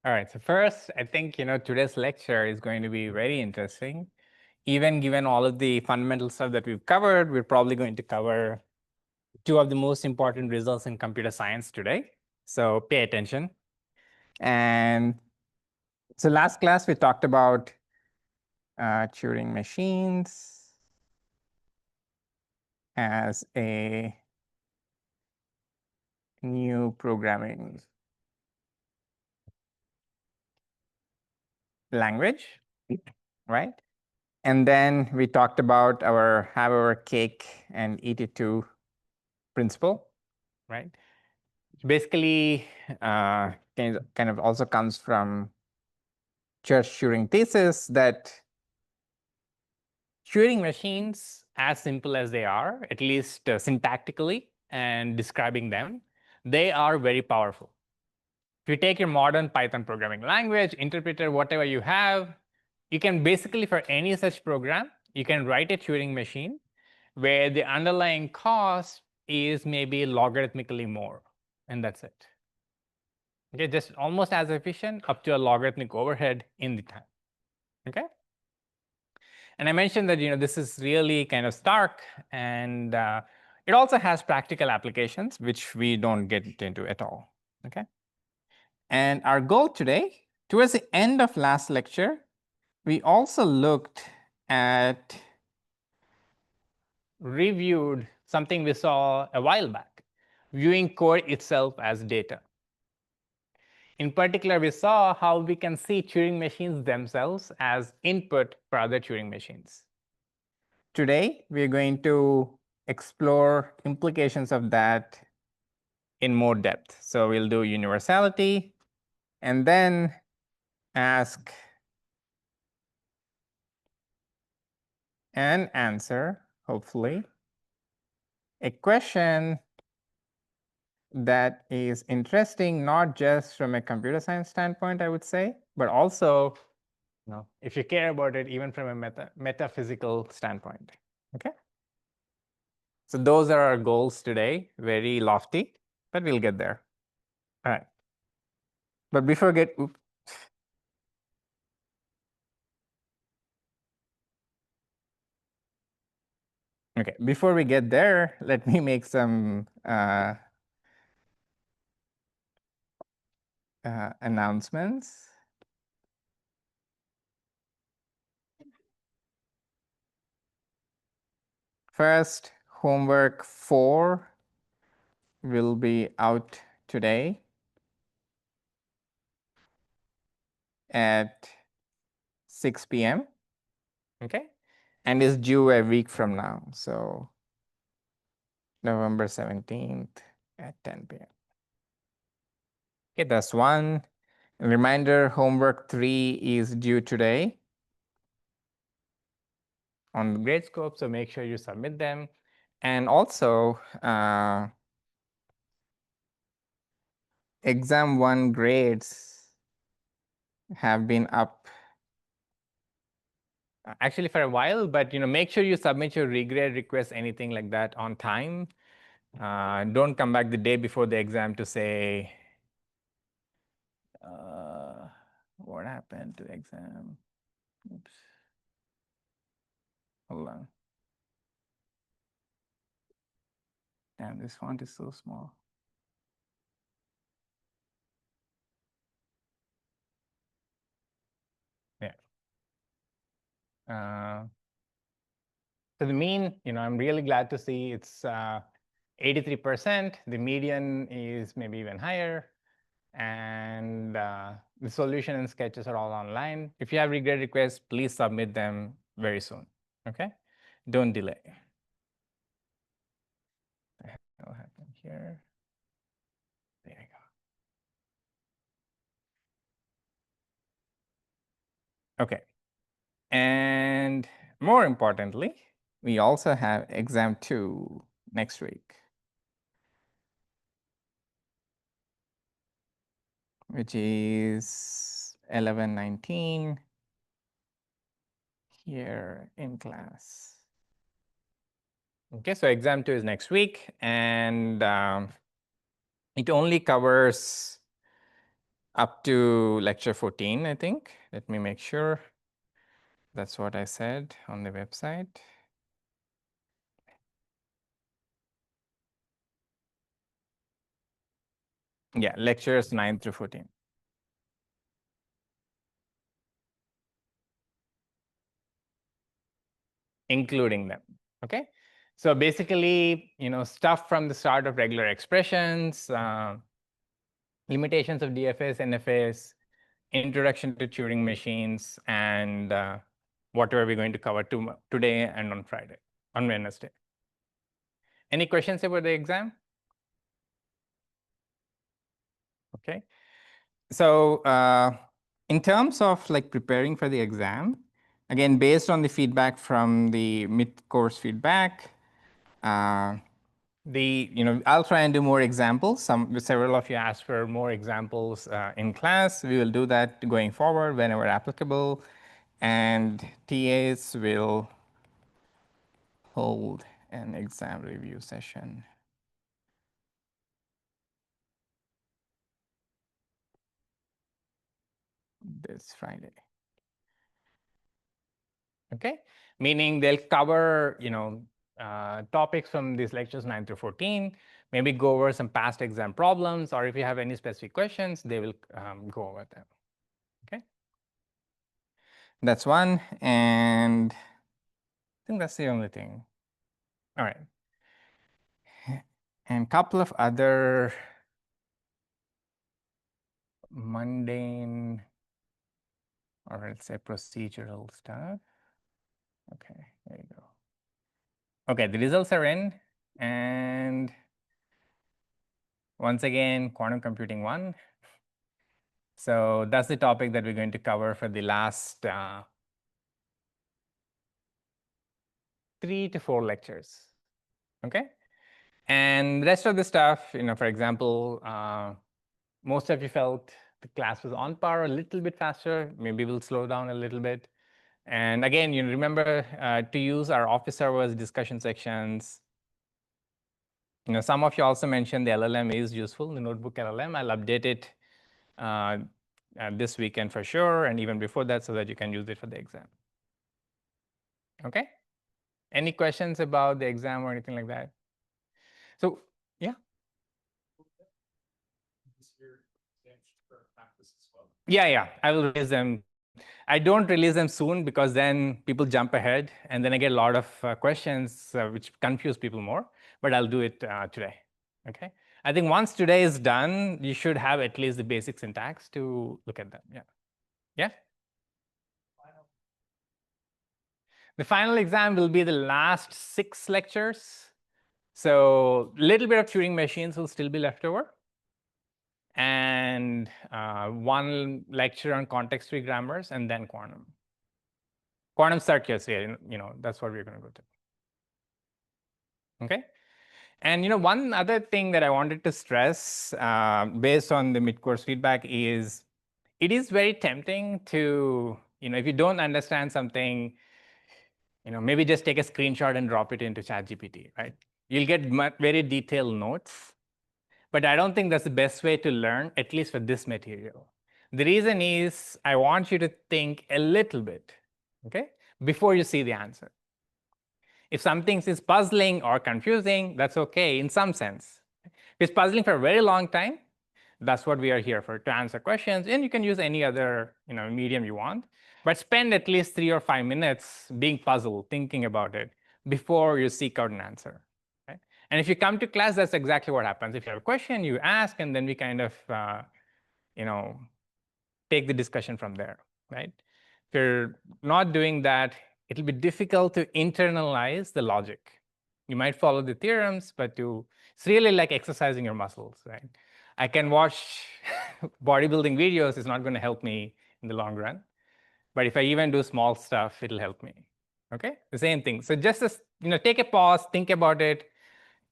All right, so first, I think, today's lecture is going to be very interesting. Even given all of the fundamental stuff that we've covered, we're probably going to cover two of the most important results in computer science today. So pay attention. And so last class, we talked about Turing machines as a new programming language, right? And then we talked about our have our cake and eat it too principle, right? Basically, kind of also comes from Church-Turing thesis that Turing machines, as simple as they are, at least syntactically and describing them, they are very powerful. If you take your modern Python programming language, interpreter, whatever you have, you can basically, for any such program, you can write a Turing machine where the underlying cost is maybe logarithmically more, and that's it. Okay, just almost as efficient up to a logarithmic overhead in the time. Okay. And I mentioned that this is really kind of stark, and it also has practical applications, which we don't get into at all. Okay. And our goal today, towards the end of last lecture, we also looked at, reviewed something we saw a while back, viewing code itself as data. In particular, we saw how we can see Turing machines themselves as input for other Turing machines. Today, we're going to explore implications of that in more depth. So we'll do universality and then ask and answer, hopefully, a question that is interesting, not just from a computer science standpoint, I would say, but also, if you care about it, even from a metaphysical standpoint. Okay. So those are our goals today, very lofty, but we'll get there. All right. But before before we get there, let me make some announcements. First, homework 4 will be out today at 6 p.m. Okay, and is due a week from now, so November 17th at 10 p.m. Okay, that's one. Reminder, homework 3 is due today on Gradescope, so make sure you submit them. And also, exam 1 grades have been up actually for a while, but make sure you submit your regrade request, anything like that, on time. Don't come back the day before the exam to say, what happened to exam? Oops. Hold on. Damn, this font is so small. Yeah. So the mean, I'm really glad to see it's 83%. The median is maybe even higher. And the solution and sketches are all online. If you have regrade requests, please submit them very soon. Okay? Don't delay. What happened here? There you go. Okay. And more importantly, we also have exam 2 next week, which is 11/19 here in class. Okay, so exam 2 is next week, and it only covers up to lecture 14, I think. Let me make sure. That's what I said on the website. Yeah, lectures 9 through 14. Including them, okay? So basically, stuff from the start of regular expressions, limitations of DFS, NFS, introduction to Turing machines, and whatever we're going to cover today and on Wednesday. Any questions about the exam? Okay. So in terms of like preparing for the exam, again, based on the feedback from the mid-course feedback, I'll try and do more examples. Several of you asked for more examples in class. We will do that going forward whenever applicable. And TAs will hold an exam review session this Friday. Okay, meaning they'll cover topics from these lectures 9 through 14, maybe go over some past exam problems, or if you have any specific questions, they will go over them. Okay, that's one, and I think that's the only thing. All right, and a couple of other mundane, or let's say procedural stuff. Okay, there you go. Okay, the results are in, and once again, quantum computing 1. So that's the topic that we're going to cover for the last 3 to 4 lectures. Okay, and the rest of the stuff, for example, most of you felt the class was on par, a little bit faster. Maybe we'll slow down a little bit. And again, remember to use our office hours discussion sections. Some of you also mentioned the LLM is useful, the notebook LLM. I'll update it this weekend for sure, and even before that, so that you can use it for the exam. Okay? Any questions about the exam or anything like that? So, yeah. Yeah, I will release them. I don't release them soon because then people jump ahead, and then I get a lot of questions which confuse people more. But I'll do it today. Okay. I think once today is done, you should have at least the basic syntax to look at them. Yeah. Yeah. The final exam will be the last 6 lectures. So a little bit of Turing machines will still be left over. And 1 lecture on context-free grammars, and then quantum. Quantum circuits, yeah, that's what we're going to go to. Okay. And one other thing that I wanted to stress based on the mid-course feedback is it is very tempting to, if you don't understand something, maybe just take a screenshot and drop it into ChatGPT, right? You'll get very detailed notes. But I don't think that's the best way to learn, at least for this material. The reason is I want you to think a little bit, okay, before you see the answer. If something is puzzling or confusing, that's okay in some sense. If it's puzzling for a very long time, that's what we are here for, to answer questions. And you can use any other medium you want. But spend at least 3 or 5 minutes being puzzled, thinking about it, before you seek out an answer. And if you come to class, that's exactly what happens. If you have a question, you ask, and then we kind of take the discussion from there, right? If you're not doing that, it'll be difficult to internalize the logic. You might follow the theorems, but it's really like exercising your muscles, right? I can watch bodybuilding videos. It's not going to help me in the long run. But if I even do small stuff, it'll help me. Okay, the same thing. So just take a pause, think about it.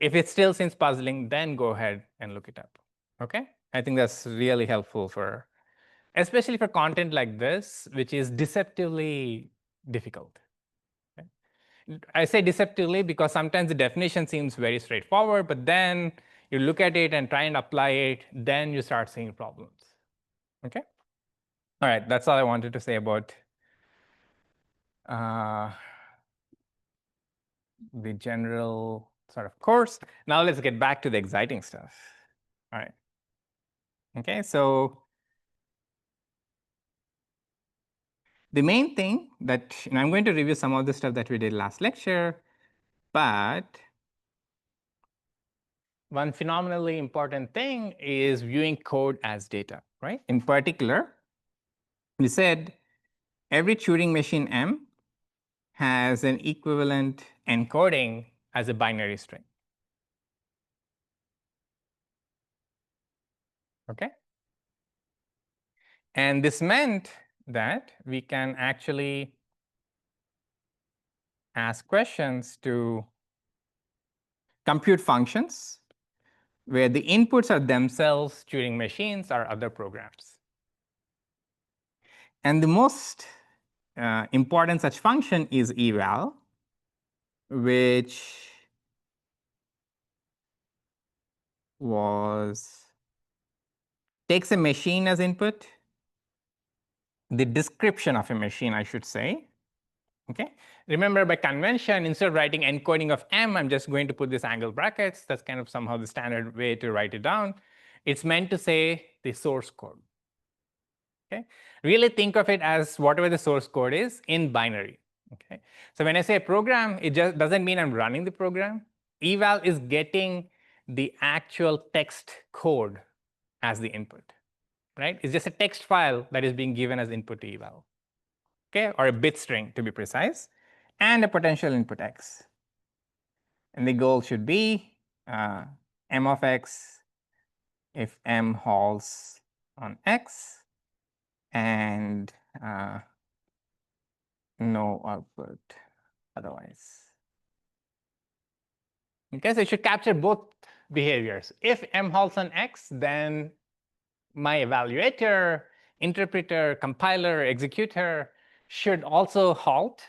If it still seems puzzling, then go ahead and look it up. Okay, I think that's really helpful especially for content like this, which is deceptively difficult. Okay? I say deceptively because sometimes the definition seems very straightforward, but then you look at it and try and apply it, then you start seeing problems. Okay. All right, that's all I wanted to say about the general sort of course. Now let's get back to the exciting stuff. All right. Okay, so the main thing that, I'm going to review some of the stuff that we did last lecture, but one phenomenally important thing is viewing code as data, right? In particular, we said every Turing machine M has an equivalent encoding as a binary string. Okay? And this meant that we can actually ask questions to compute functions where the inputs are themselves Turing machines or other programs. And the most important such function is eval, which takes a machine as input, the description of a machine, I should say. Okay. Remember, by convention, instead of writing encoding of M, I'm just going to put this angle brackets. That's kind of somehow the standard way to write it down. It's meant to say the source code. Okay. Really think of it as whatever the source code is in binary. Okay. So when I say program, it just doesn't mean I'm running the program. Eval is getting the actual text code as the input, right? It's just a text file that is being given as input to eval, okay, or a bit string to be precise, and a potential input x. And the goal should be m of x if m halts on x, and no output otherwise. Okay, so it should capture both behaviors. If m halts on x, then my evaluator, interpreter, compiler, executor should also halt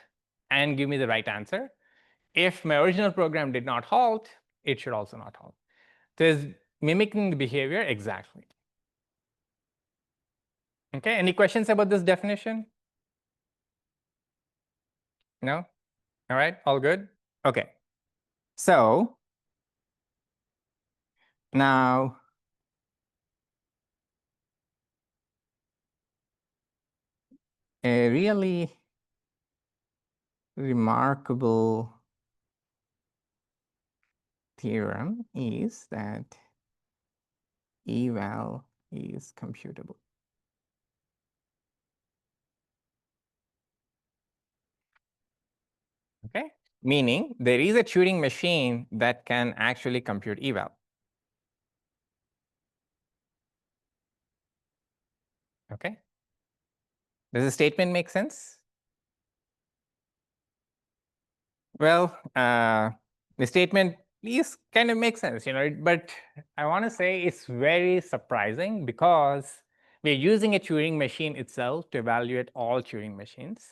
and give me the right answer. If my original program did not halt, it should also not halt. So it's mimicking the behavior exactly. Okay, any questions about this definition? No? All right, all good? Okay. So now a really remarkable theorem is that eval is computable. Okay, meaning there is a Turing machine that can actually compute eval. Okay, does the statement make sense? Well, the statement kind of makes sense, but I want to say it's very surprising because we're using a Turing machine itself to evaluate all Turing machines.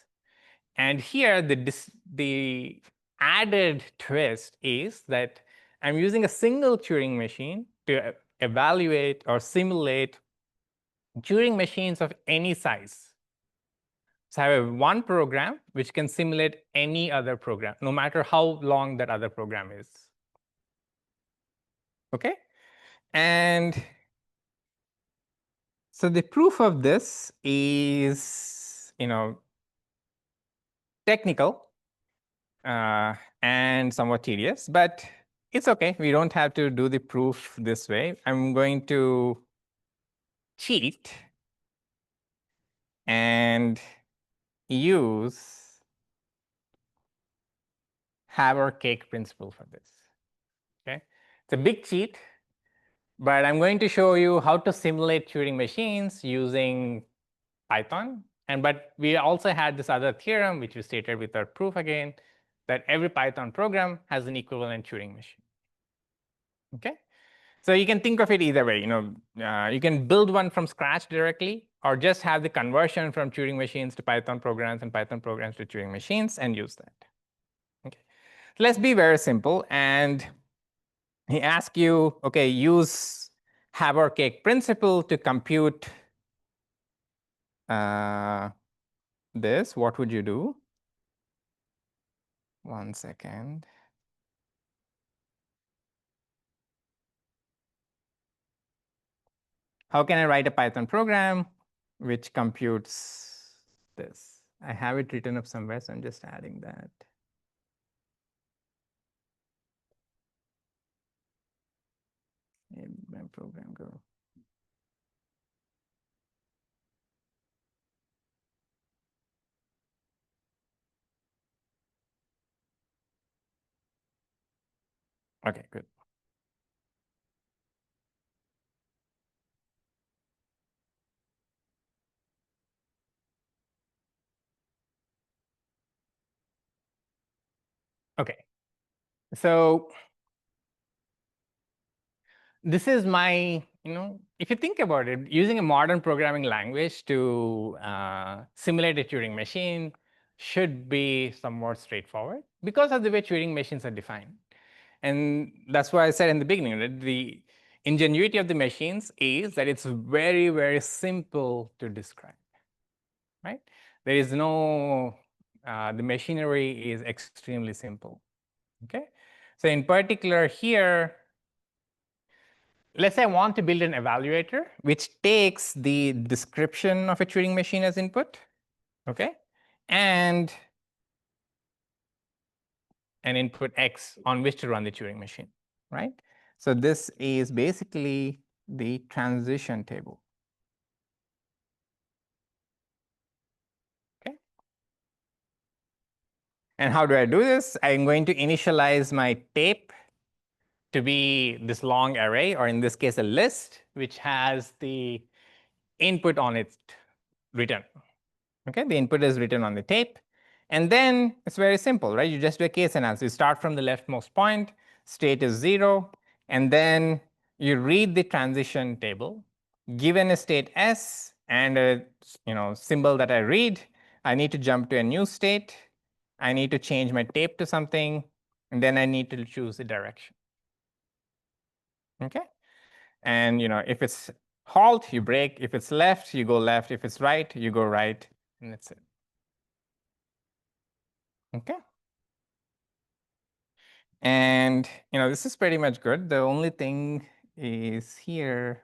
And here, the added twist is that I'm using a single Turing machine to evaluate or simulate Turing machines of any size. So I have one program which can simulate any other program, no matter how long that other program is. Okay? And so the proof of this is, technical and somewhat tedious, but it's okay. We don't have to do the proof this way. I'm going to cheat and use Haber-Cake principle for this. Okay, it's a big cheat, but I'm going to show you how to simulate Turing machines using Python. But we also had this other theorem, which we stated with our proof again, that every Python program has an equivalent Turing machine. Okay, so you can think of it either way. You can build one from scratch directly, or just have the conversion from Turing machines to Python programs and Python programs to Turing machines and use that. Okay, so let's be very simple. And he asks you, okay, use Haber-Cake principle to compute this, what would you do? 1 second. How can I write a Python program which computes this? I have it written up somewhere, so I'm just adding that. Where did my program go? Okay, good. Okay, so this is my, if you think about it, using a modern programming language to simulate a Turing machine should be somewhat straightforward because of the way Turing machines are defined. And that's why I said in the beginning that the ingenuity of the machines is that it's very, very simple to describe, right? There is no, the machinery is extremely simple, okay? So in particular here, let's say I want to build an evaluator which takes the description of a Turing machine as input, okay? And an input X on which to run the Turing machine, right? So this is basically the transition table. Okay. And how do I do this? I'm going to initialize my tape to be this long array, or in this case, a list, which has the input on it written. Okay, the input is written on the tape. And then it's very simple, right? You just do a case analysis. You start from the leftmost point, state is 0, and then you read the transition table. Given a state S and a symbol that I read, I need to jump to a new state. I need to change my tape to something, and then I need to choose the direction. Okay? And if it's halt, you brake. If it's left, you go left. If it's right, you go right, and that's it. Okay? And this is pretty much good. The only thing is here,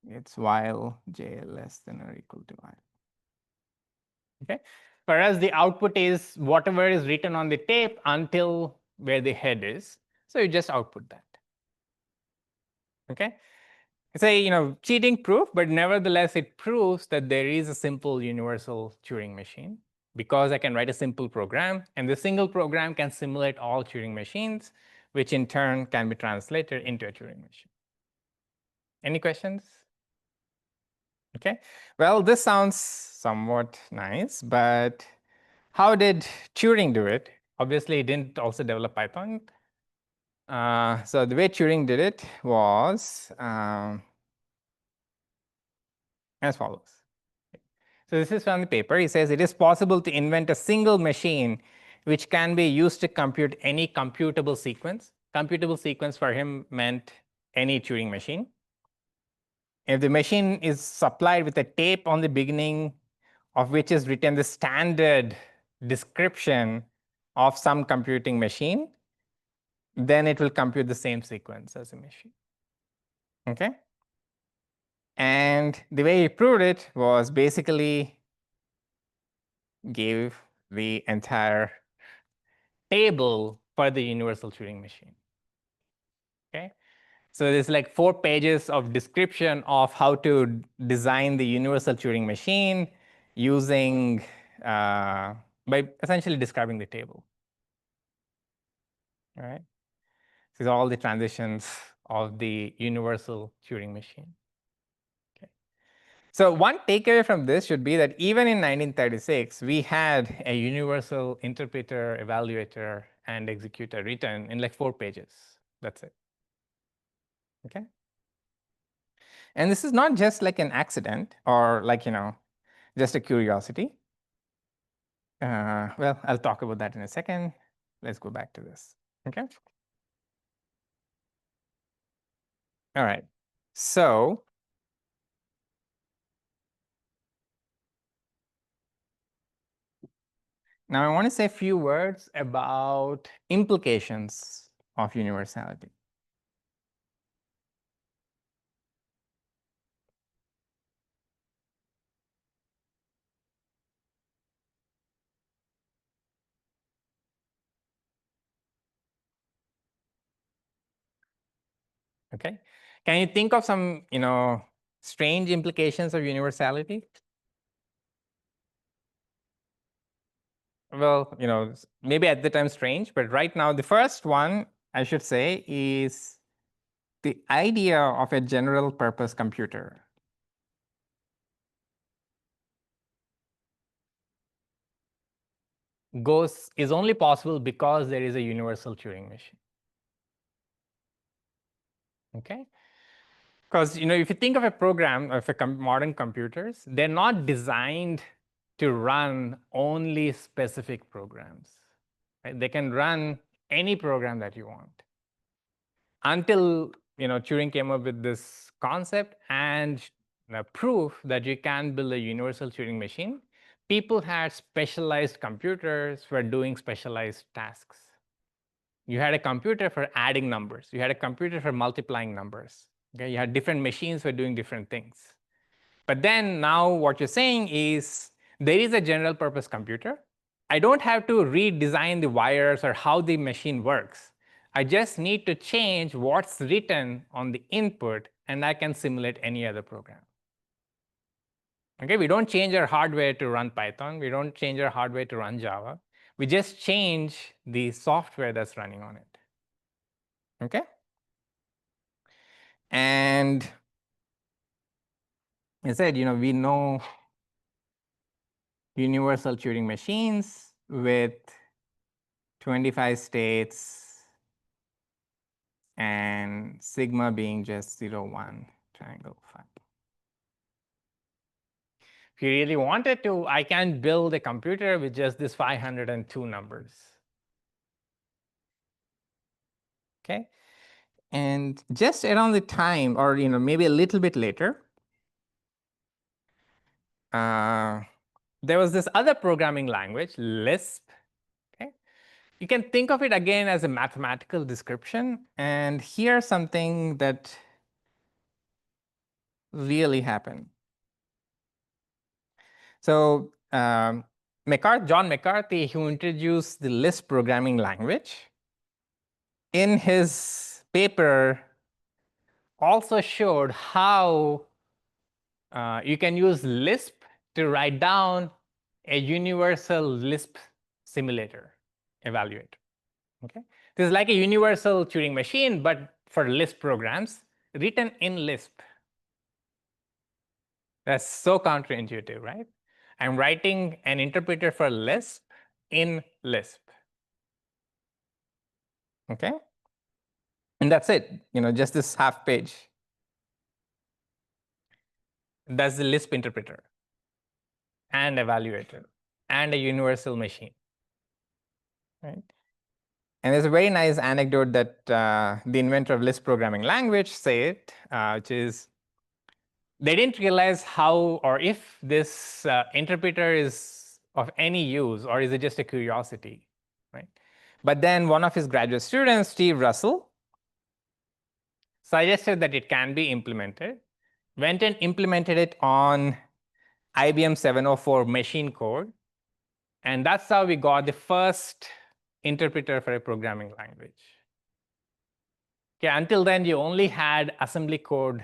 it's while j less than or equal to I. Okay. Whereas the output is whatever is written on the tape until where the head is. So you just output that. Okay. It's a cheating proof, but nevertheless it proves that there is a simple universal Turing machine because I can write a simple program, and the single program can simulate all Turing machines, which in turn can be translated into a Turing machine. Any questions? Okay. Well, this sounds somewhat nice, but how did Turing do it? Obviously, he didn't also develop Python. So the way Turing did it was as follows. So this is from the paper. He says it is possible to invent a single machine which can be used to compute any computable sequence. Computable sequence for him meant any Turing machine. If the machine is supplied with a tape on the beginning of which is written the standard description of some computing machine, then it will compute the same sequence as a machine. Okay? And the way he proved it was basically gave the entire table for the universal Turing machine. Okay? So there's like 4 pages of description of how to design the universal Turing machine using by essentially describing the table. All right. These are all the transitions of the universal Turing machine. Okay. So one takeaway from this should be that even in 1936, we had a universal interpreter, evaluator, and executor written in like 4 pages. That's it. Okay. And this is not just like an accident or like, just a curiosity. Well, I'll talk about that in a second. Let's go back to this. Okay. All right. So Now, I want to say a few words about implications of universality. Okay, can you think of some, strange implications of universality? Well, maybe at the time strange, but right now the first one I should say is the idea of a general purpose computer. Is only possible because there is a universal Turing machine. Okay, because if you think of a program of modern computers, they're not designed to run only specific programs. Right? They can run any program that you want. Until Turing came up with this concept and proof that you can build a universal Turing machine, people had specialized computers for doing specialized tasks. You had a computer for adding numbers. You had a computer for multiplying numbers. Okay? You had different machines for doing different things. But then now what you're saying is there is a general purpose computer. I don't have to redesign the wires or how the machine works. I just need to change what's written on the input, and I can simulate any other program. Okay, we don't change our hardware to run Python. We don't change our hardware to run Java. We just change the software that's running on it. Okay? And I said, we know universal Turing machines with 25 states and sigma being just 0, 1, triangle 5. If you really wanted to, I can build a computer with just these 502 numbers. Okay, and just around the time, or maybe a little bit later, there was this other programming language, Lisp. Okay, you can think of it again as a mathematical description, and here's something that really happened. So John McCarthy, who introduced the Lisp programming language, in his paper also showed how you can use Lisp to write down a universal Lisp simulator evaluator. Okay, this is like a universal Turing machine, but for Lisp programs written in Lisp. That's so counterintuitive, right? I'm writing an interpreter for Lisp in Lisp. Okay, and that's it. Just this half page. That's the Lisp interpreter and evaluator and a universal machine. Right? And there's a very nice anecdote that the inventor of Lisp programming language said, which is they didn't realize how or if this interpreter is of any use, or is it just a curiosity, right? But then one of his graduate students, Steve Russell, suggested that it can be implemented, went and implemented it on IBM 704 machine code, and that's how we got the first interpreter for a programming language. Okay, until then, you only had assembly code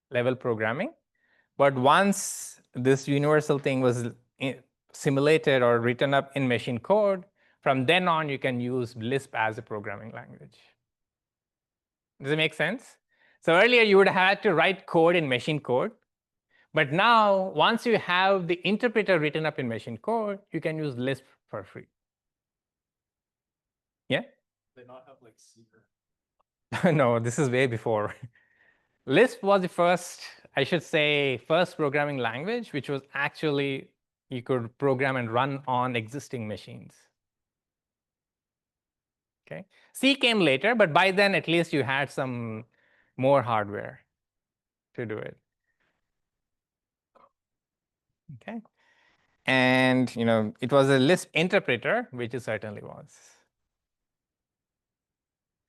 level programming. But once this universal thing was simulated or written up in machine code, from then on, you can use Lisp as a programming language. Does it make sense? So earlier, you would have had to write code in machine code. But now, once you have the interpreter written up in machine code, you can use Lisp for free. Yeah? They not have like secret. No, this is way before. Lisp was the first, I should say, first programming language, which was actually you could program and run on existing machines. Okay. C came later, but by then at least you had some more hardware to do it. Okay. And it was a Lisp interpreter, which it certainly was.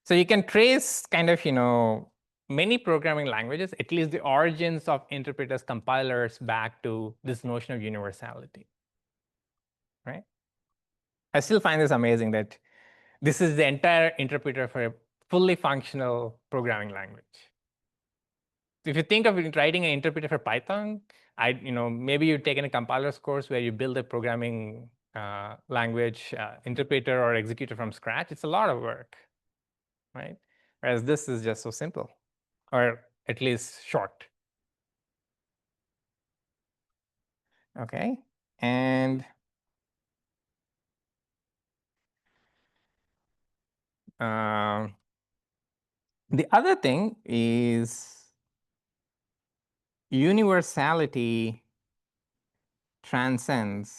So you can trace kind of many programming languages, at least the origins of interpreters, compilers, back to this notion of universality, right? I still find this amazing that this is the entire interpreter for a fully functional programming language. If you think of writing an interpreter for Python, maybe you've taken a compiler's course where you build a programming language interpreter or executor from scratch. It's a lot of work, right? Whereas this is just so simple, or at least short. Okay, and the other thing is universality transcends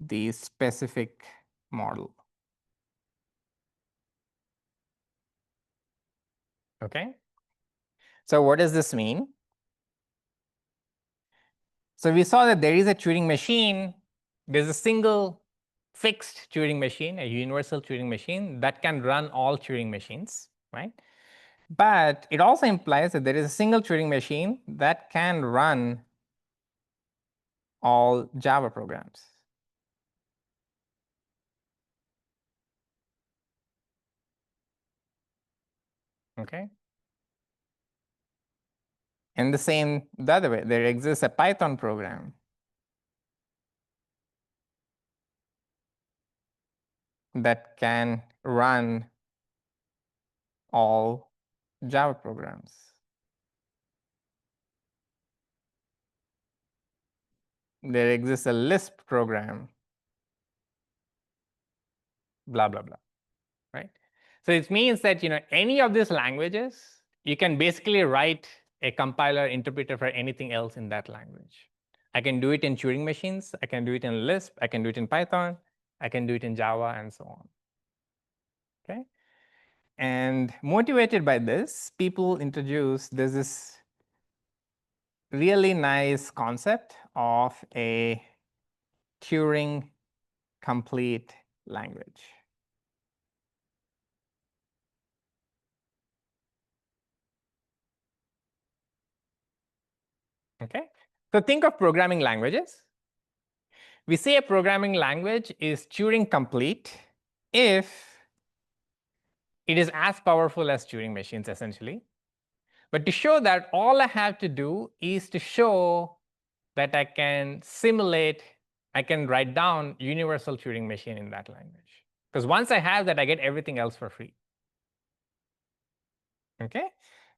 the specific model. Okay, so what does this mean? So we saw that there is a Turing machine. There's a single fixed Turing machine, a universal Turing machine that can run all Turing machines, right? But it also implies that there is a single Turing machine that can run all Java programs. Okay. And the other way, there exists a Python program that can run all Java programs. There exists a Lisp program, blah, blah, blah, right? So it means that any of these languages, you can basically write a compiler interpreter for anything else in that language. I can do it in Turing machines. I can do it in Lisp. I can do it in Python. I can do it in Java, and so on. Okay. And motivated by this, people introduced this really nice concept of a Turing complete language. Okay, so think of programming languages. We say a programming language is Turing complete if it is as powerful as Turing machines, essentially. But to show that, all I have to do is to show that I can simulate, I can write down universal Turing machine in that language. Because once I have that, I get everything else for free. Okay,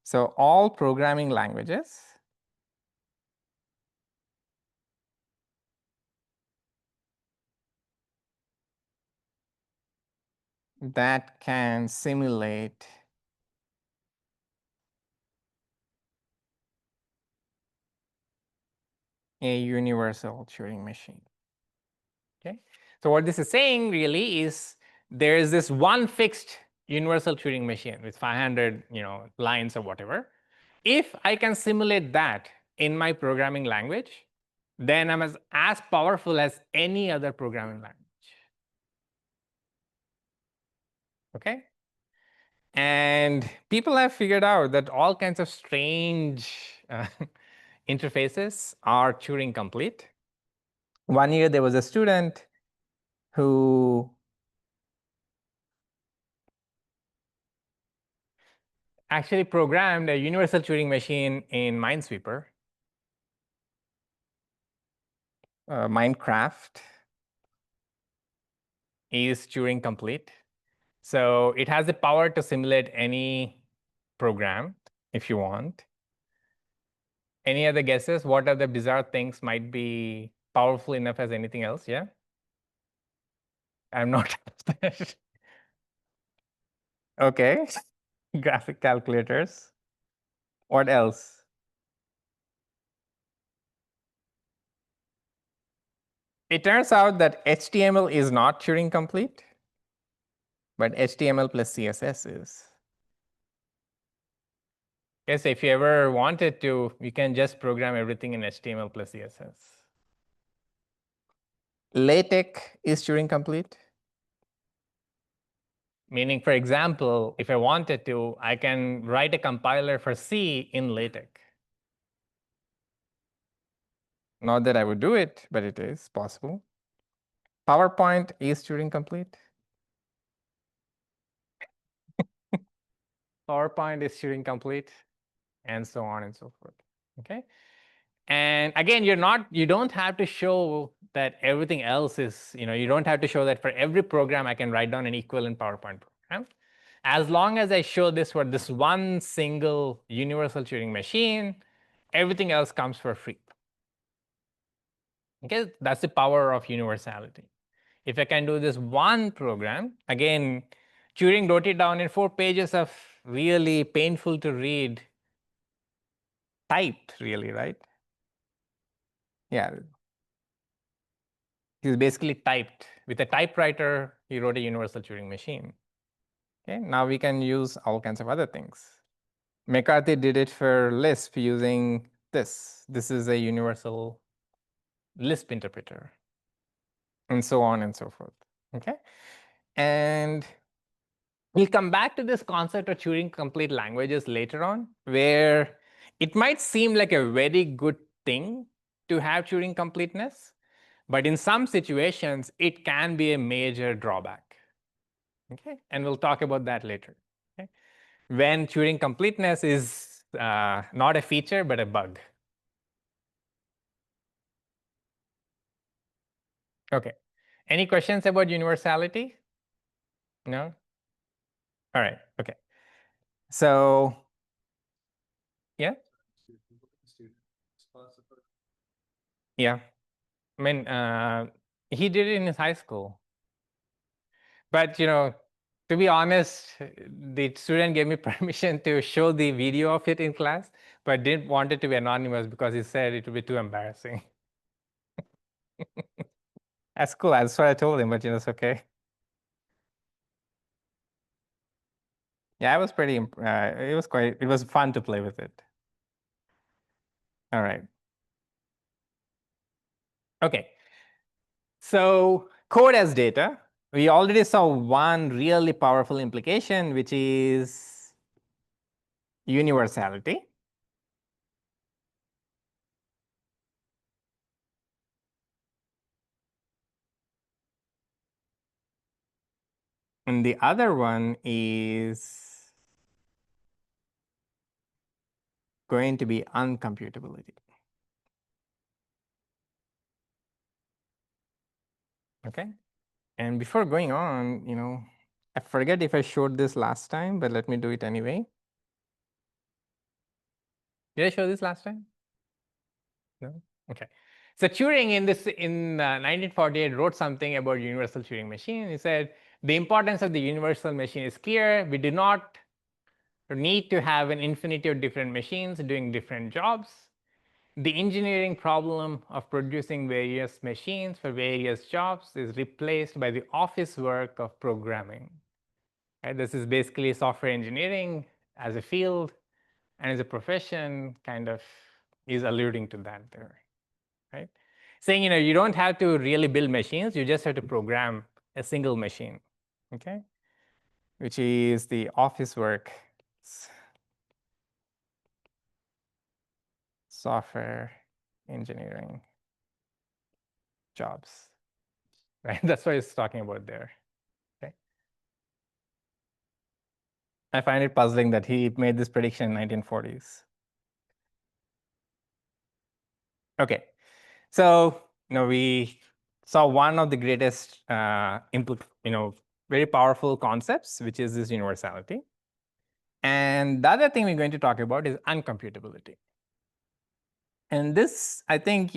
so all programming languages that can simulate a universal Turing machine. Okay, so what this is saying really is there is this one fixed universal Turing machine with 500 lines or whatever. If I can simulate that in my programming language, then I'm as powerful as any other programming language. Okay, and people have figured out that all kinds of strange interfaces are Turing complete. One year there was a student who actually programmed a universal Turing machine in Minesweeper. Minecraft is Turing complete. So it has the power to simulate any program if you want. Any other guesses? What other bizarre things might be powerful enough as anything else? Yeah? I'm not. Okay. Graphic calculators. What else? It turns out that HTML is not Turing complete, but HTML plus CSS is. Yes, if you ever wanted to, you can just program everything in HTML plus CSS. LaTeX is Turing complete? Meaning, for example, if I wanted to, I can write a compiler for C in LaTeX. Not that I would do it, but it is possible. PowerPoint is Turing complete? PowerPoint is Turing complete, and so on and so forth. Okay. And again, you don't have to show that everything else is, you don't have to show that for every program I can write down an equivalent PowerPoint program. As long as I show this for this one single universal Turing machine, everything else comes for free. Okay, that's the power of universality. If I can do this one program, again, Turing wrote it down in 4 pages of really painful to read typed, really, right? Yeah. He's basically typed. With a typewriter, he wrote a universal Turing machine. Okay, now we can use all kinds of other things. McCarthy did it for Lisp using this. This is a universal Lisp interpreter, and so on and so forth. Okay, and we'll come back to this concept of Turing complete languages later on, where it might seem like a very good thing to have Turing completeness, but in some situations, it can be a major drawback. Okay, and we'll talk about that later. Okay, when Turing completeness is not a feature, but a bug. Okay, any questions about universality? No? All right, okay. So, yeah? Yeah. I mean, he did it in his high school. But, to be honest, the student gave me permission to show the video of it in class, but didn't want it to be anonymous because he said it would be too embarrassing. That's cool. That's what I told him, but it's okay. Yeah, it was pretty. It was fun to play with it. All right. Okay. So code as data. We already saw one really powerful implication, which is universality. And the other one is going to be uncomputability. Okay. And before going on, I forget if I showed this last time, but let me do it anyway. Did I show this last time? No? Okay. So Turing in 1948 wrote something about universal Turing machine. He said, the importance of the universal machine is clear. We do not need to have an infinity of different machines doing different jobs. The engineering problem of producing various machines for various jobs is replaced by the office work of programming. Right? This is basically software engineering as a field and as a profession kind of is alluding to that there. Right? Saying, you don't have to really build machines, you just have to program a single machine, okay? Which is the office work, software engineering jobs, right? That's what it's talking about there, okay? I find it puzzling that he made this prediction in 1940s. Okay, so we saw one of the greatest very powerful concepts, which is this universality. And the other thing we're going to talk about is uncomputability. And this, I think,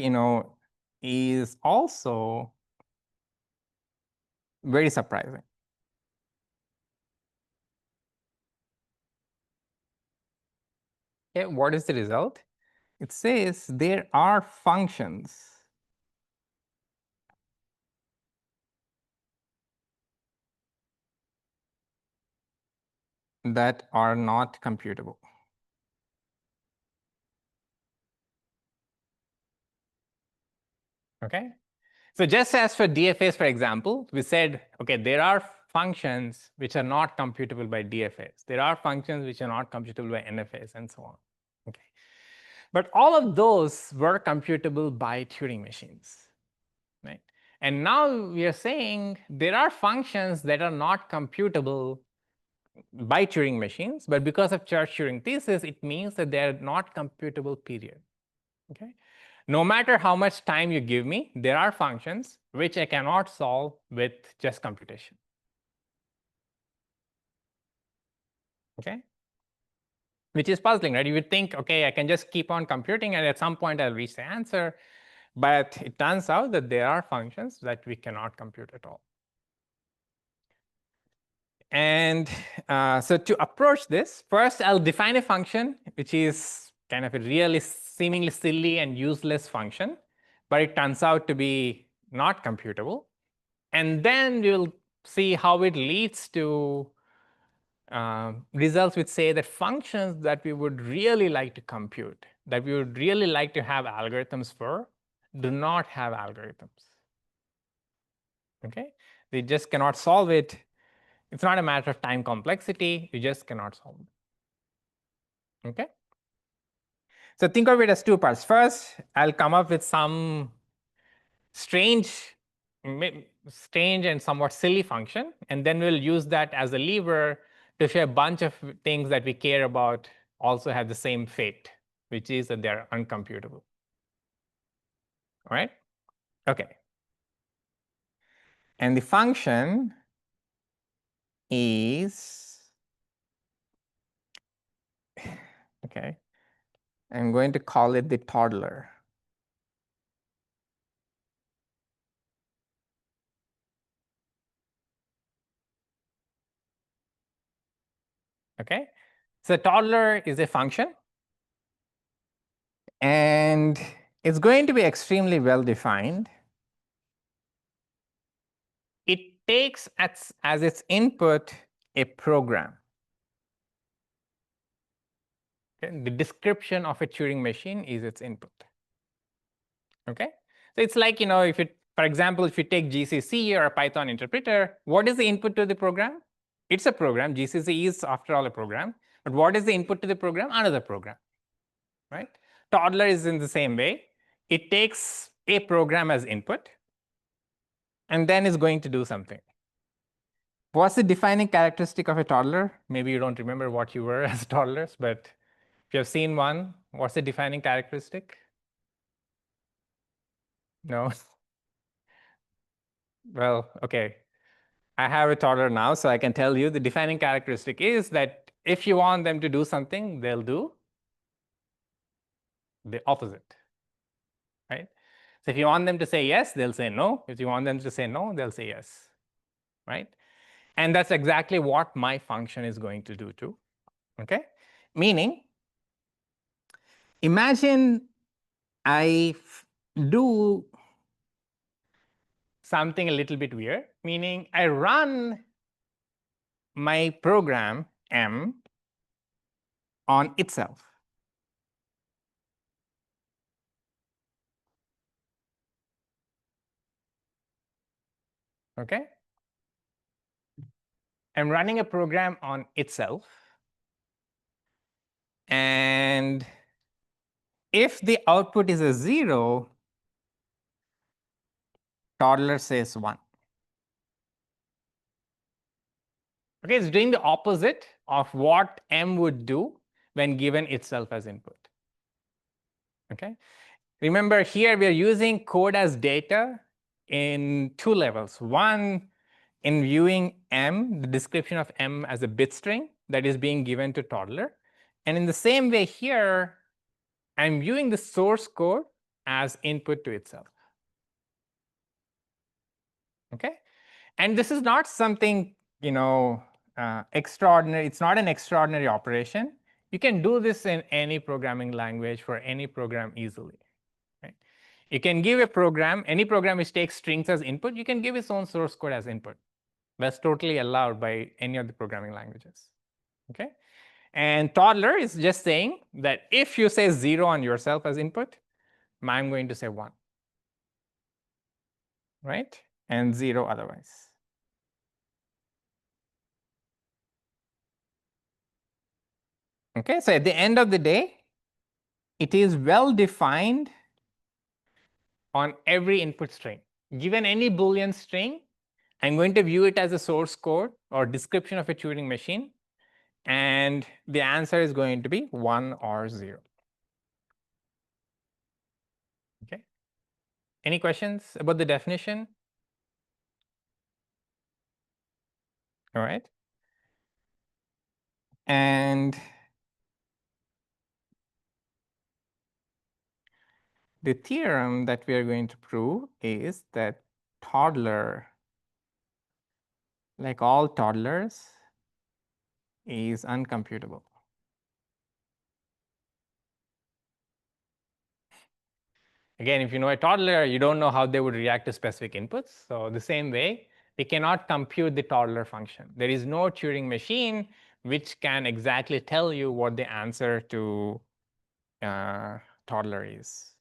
is also very surprising. Okay, what is the result? It says there are functions that are not computable. Okay, So just as for DFAs, for example, we said, okay, there are functions which are not computable by DFAs. There are functions which are not computable by NFAs, and so on. Okay. But all of those were computable by Turing machines, right? And now we are saying there are functions that are not computable by Turing machines, but because of Church-Turing thesis, it means that they are not computable, period. Okay. No matter how much time you give me, there are functions which I cannot solve with just computation. Okay. Which is puzzling, right? You would think, okay, I can just keep on computing and at some point I'll reach the answer. But it turns out that there are functions that we cannot compute at all. And so to approach this, first I'll define a function which is kind of a really seemingly silly and useless function, but it turns out to be not computable. And then we'll see how it leads to results which say that functions that we would really like to compute, that we would really like to have algorithms for, do not have algorithms. Okay? They just cannot solve it. It's not a matter of time complexity. You just cannot solve it. Okay? So think of it as two parts. First, I'll come up with some strange and somewhat silly function, and then we'll use that as a lever to show a bunch of things that we care about also have the same fate, which is that they're uncomputable. All right? Okay. And the function is, okay, I'm going to call it the toddler. Okay, so toddler is a function, and it's going to be extremely well defined. It takes as its input a program. Okay? The description of a Turing machine is its input. Okay, so it's like, you know, if it, for example, if you take GCC or a Python interpreter, what is the input to the program? It's a program. GCC is, after all, a program. But what is the input to the program? Another program, right? Toddler is in the same way. It takes a program as input, and then is going to do something. What's the defining characteristic of a toddler? Maybe you don't remember what you were as toddlers, but if you have seen one, what's the defining characteristic? No? Well, okay. I have a toddler now, so I can tell you the defining characteristic is that if you want them to do something, they'll do the opposite, right? So if you want them to say yes, they'll say no. If you want them to say no, they'll say yes, right? And that's exactly what my function is going to do too, okay? Meaning, imagine I do something a little bit weird, meaning I run my program M on itself. Okay? I'm running a program on itself. And if the output is a 0, toddler says 1. Okay, it's doing the opposite of what M would do when given itself as input. Okay? Remember, here we are using code as data in two levels. One, in viewing M, the description of M as a bit string that is being given to toddler. And in the same way here, I'm viewing the source code as input to itself. Okay? And this is not something, you know, extraordinary. It's not an extraordinary operation. You can do this in any programming language for any program easily. Right? You can give a program, any program which takes strings as input, you can give its own source code as input. That's totally allowed by any of the programming languages. Okay? And toddler is just saying that if you say 0 on yourself as input, I'm going to say 1. right? And 0 otherwise. Okay, so at the end of the day, it is well defined on every input string. Given any Boolean string, I'm going to view it as a source code or description of a Turing machine, and the answer is going to be 1 or 0. Okay. Any questions about the definition? All right. And the theorem that we are going to prove is that toddler, like all toddlers, is uncomputable. Again, if you know a toddler, you don't know how they would react to specific inputs. So the same way, we cannot compute the toddler function. There is no Turing machine which can exactly tell you what the answer to toddler is.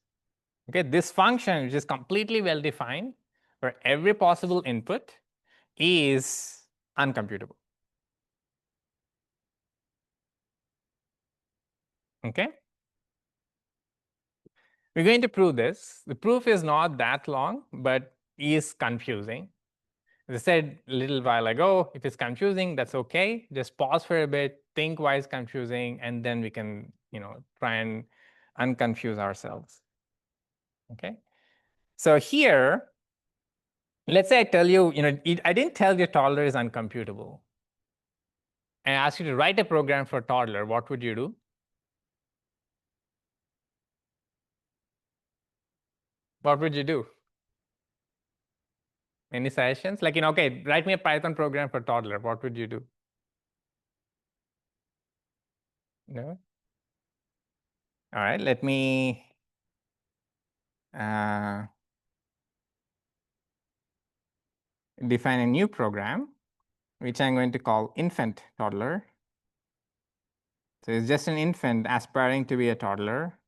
Okay, this function, which is completely well defined for every possible input, is uncomputable. Okay. We're going to prove this. The proof is not that long, but is confusing. As I said a little while ago, if it's confusing, that's okay. Just pause for a bit, think why it's confusing, and then we can, try and unconfuse ourselves. Okay. So here, let's say I tell you, I didn't tell you toddler is uncomputable. I asked you to write a program for toddler. What would you do? What would you do? Any suggestions? Like, okay, write me a Python program for toddler. What would you do? No? All right, let me define a new program, which I'm going to call infant toddler. So it's just an infant aspiring to be a toddler.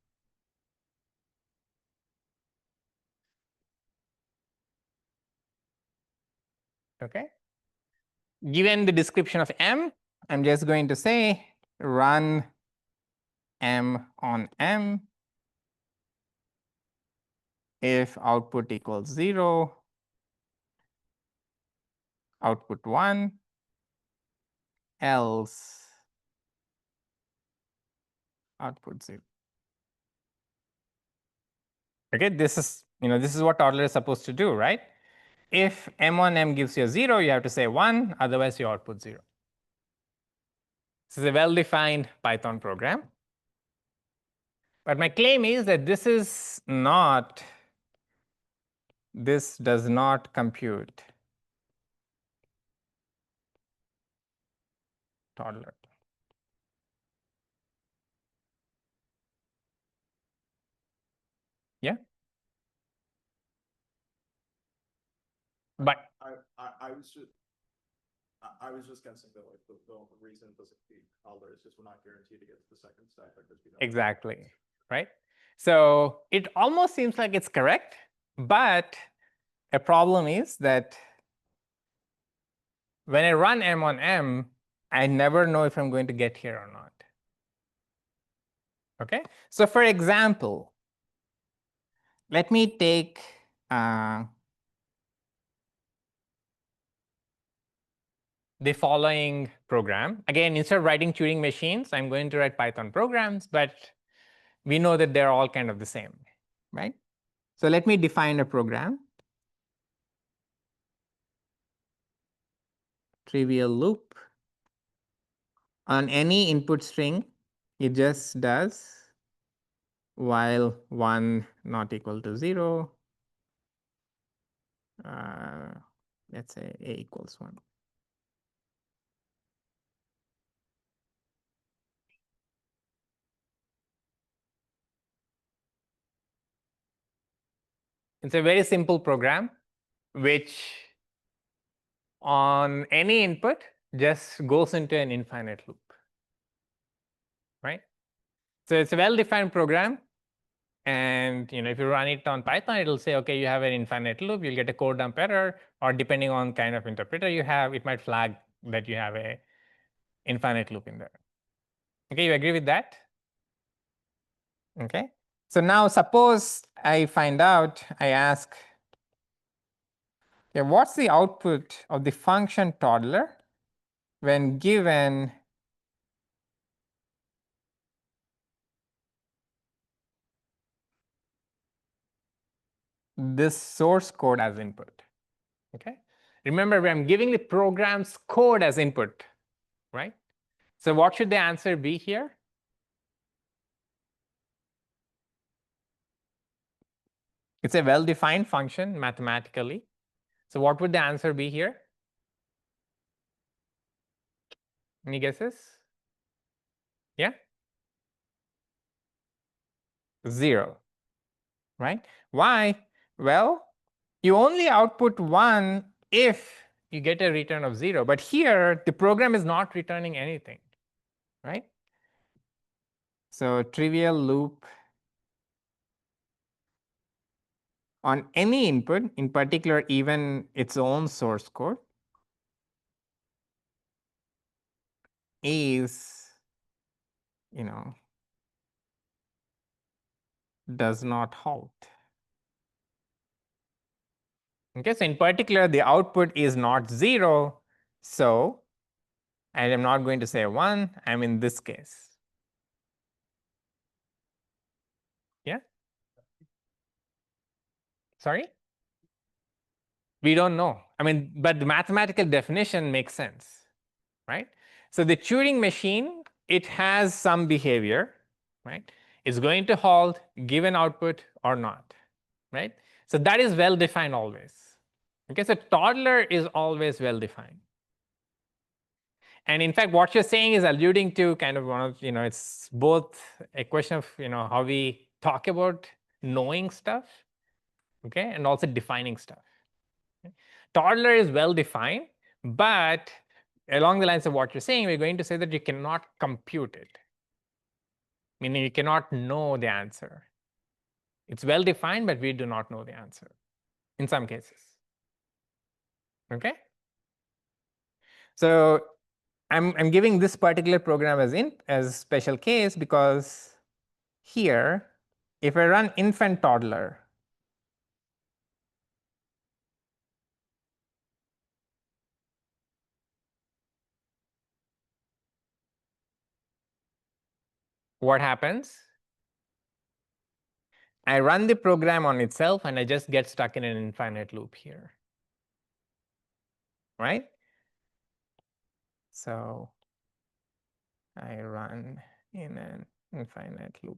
Okay. Given the description of M, I'm just going to say run M on M if output equals 0, output 1, else output 0. Okay, this is what toddler is supposed to do, right? If M on M gives you a 0, you have to say 1, otherwise you output 0. This is a well-defined Python program. But my claim is that this does not compute toddler. Yeah? But I was just guessing that like the reason it doesn't beat toddler is just we're not guaranteed to get to the second step because we don't. exactly, right? So it almost seems like it's correct, but a problem is that when I run M on M, I never know if I'm going to get here or not. Okay, so for example, let me take the following program. Again, instead of writing Turing machines, I'm going to write Python programs, but we know that they're all kind of the same, right? So let me define a program. Trivial loop. On any input string, it just does while 1 not equal to 0. Let's say a equals 1. It's a very simple program, which on any input just goes into an infinite loop, right? So it's a well-defined program. And if you run it on Python, it'll say, okay, you have an infinite loop, you'll get a code dump error, or depending on kind of interpreter you have, it might flag that you have a infinite loop in there. Okay, you agree with that? Okay. So now suppose I find out, I ask, okay, what's the output of the function toddler when given this source code as input? Okay. Remember, I'm giving the program's code as input, right? So what should the answer be here? It's a well-defined function mathematically. So what would the answer be here? Any guesses? Yeah? 0, right? Why? Well, you only output 1 if you get a return of 0. But here, the program is not returning anything, right? So trivial loop on any input, in particular, even its own source code, is, does not halt. Okay, so in particular, the output is not 0. So, and I'm not going to say 1, I'm in this case. Yeah? Sorry? We don't know. I mean, but the mathematical definition makes sense, right? So the Turing machine, it has some behavior, right? It's going to halt given output or not, right? So that is well defined always. Okay, so toddler is always well defined. And in fact, what you're saying is alluding to kind of one of, it's both a question of, how we talk about knowing stuff, okay, and also defining stuff. Okay? Toddler is well defined, but along the lines of what you're saying, we're going to say that you cannot compute it, meaning you cannot know the answer. It's well defined, but we do not know the answer in some cases. Okay? So I'm giving this particular program as a special case because here, if I run infant toddler, what happens? I run the program on itself and I just get stuck in an infinite loop here, right? So I run in an infinite loop.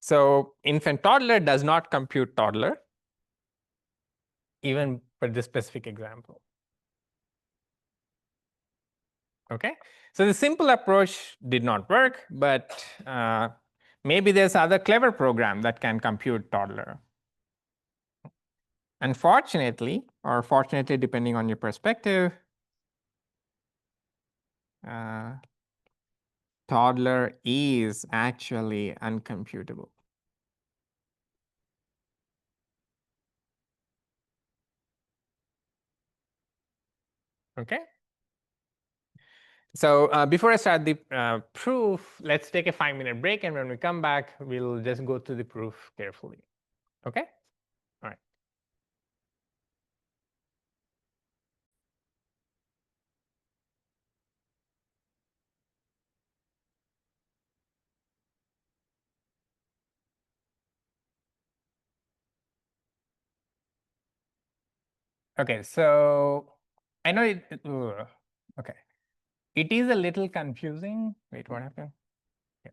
So infant toddler does not compute toddler, even for this specific example. Okay, so the simple approach did not work, but maybe there's other clever program that can compute toddler. Unfortunately, or fortunately, depending on your perspective, toddler is actually uncomputable. Okay. So before I start the proof, let's take a 5-minute break. And when we come back, we'll just go through the proof carefully. Okay? All right. Okay, so I know it. Okay. It is a little confusing. Wait, what happened? Yeah.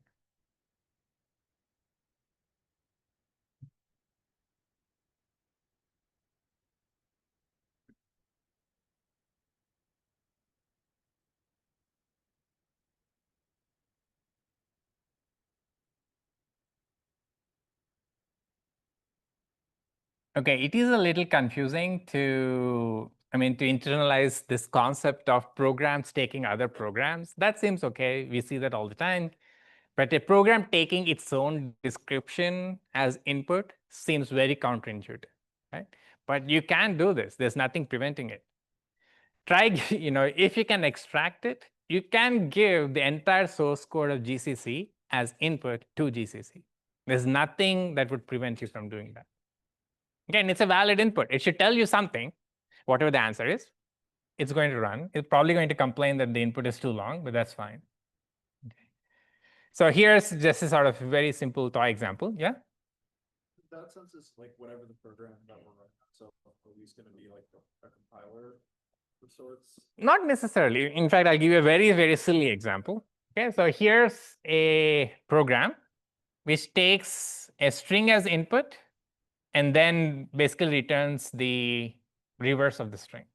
Okay, it is a little confusing to I mean, to internalize this concept of programs taking other programs, that seems okay. We see that all the time. But a program taking its own description as input seems very counterintuitive, right? But you can do this. There's nothing preventing it. Try, if you can extract it, you can give the entire source code of GCC as input to GCC. There's nothing that would prevent you from doing that. Again, it's a valid input. It should tell you something, whatever the answer is. It's going to run. It's probably going to complain that the input is too long, but that's fine. Okay. So here's just a sort of very simple toy example. Yeah? That sense is like whatever the program that we're running. So at least going to be like a compiler of sorts. Not necessarily. In fact, I'll give you a very, very silly example. Okay, so here's a program which takes a string as input and then basically returns the reverse of the string.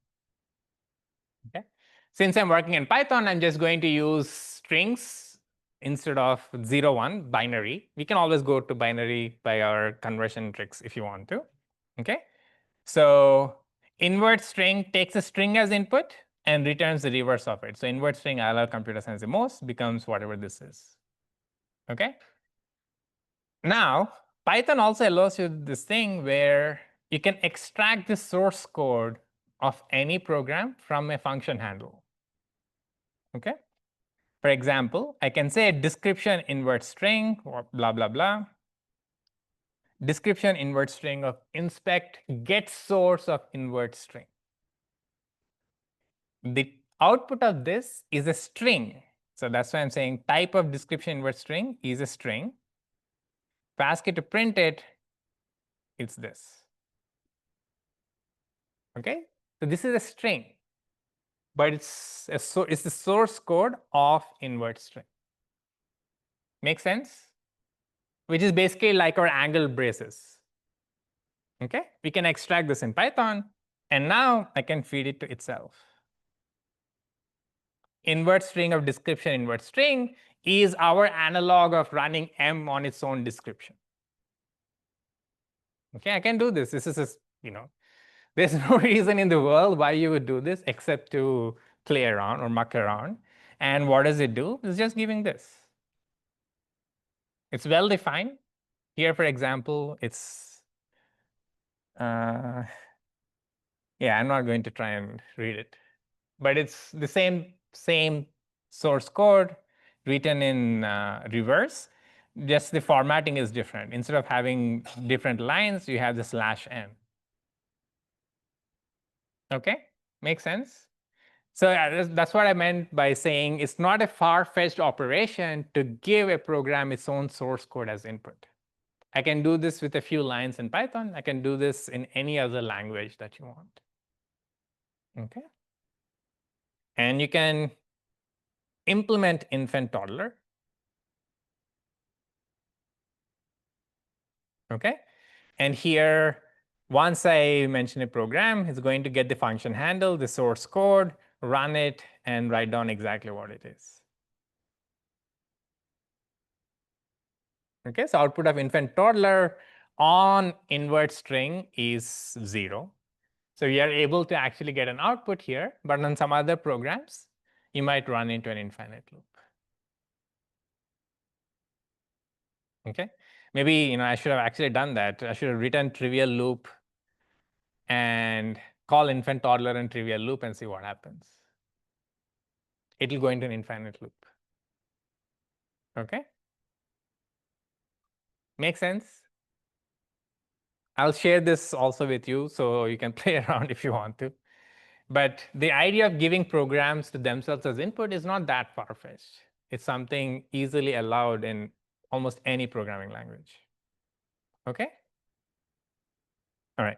Okay. Since I'm working in Python, I'm just going to use strings instead of 0, 1 binary. We can always go to binary by our conversion tricks if you want to. Okay. So invert string takes a string as input and returns the reverse of it. So invert string a la computer science the most becomes whatever this is. Okay. Now, Python also allows you this thing where you can extract the source code of any program from a function handle. Okay. For example, I can say description invert string or blah, blah, blah. Description invert string of inspect get source of invert string. The output of this is a string. So that's why I'm saying type of description invert string is a string. If I ask it to print it, it's this. Okay, so this is a string, but it's the source code of invert string. Make sense? Which is basically like our angle braces. Okay, we can extract this in Python, and now I can feed it to itself. Invert string of description invert string is our analog of running M on its own description. Okay, I can do this. This is, there's no reason in the world why you would do this except to play around or muck around. And what does it do? It's just giving this. It's well defined. Here, for example, it's, yeah, I'm not going to try and read it, but it's the same source code written in reverse. Just the formatting is different. Instead of having different lines, you have the /n. Okay, makes sense? So that's what I meant by saying it's not a far-fetched operation to give a program its own source code as input. I can do this with a few lines in Python. I can do this in any other language that you want. Okay. And you can implement infant toddler. Okay. And here, once I mention a program, it's going to get the function handle, the source code, run it, and write down exactly what it is. Okay, so output of infant toddler on invert string is 0. So you are able to actually get an output here, but on some other programs, you might run into an infinite loop. Okay, maybe I should have actually done that. I should have written trivial loop and call infant toddler and trivial loop and see what happens. It'll go into an infinite loop. Okay, make sense? I'll share this also with you so you can play around if you want to. But the idea of giving programs to themselves as input is not that far-fetched. It's something easily allowed in almost any programming language. Okay? All right.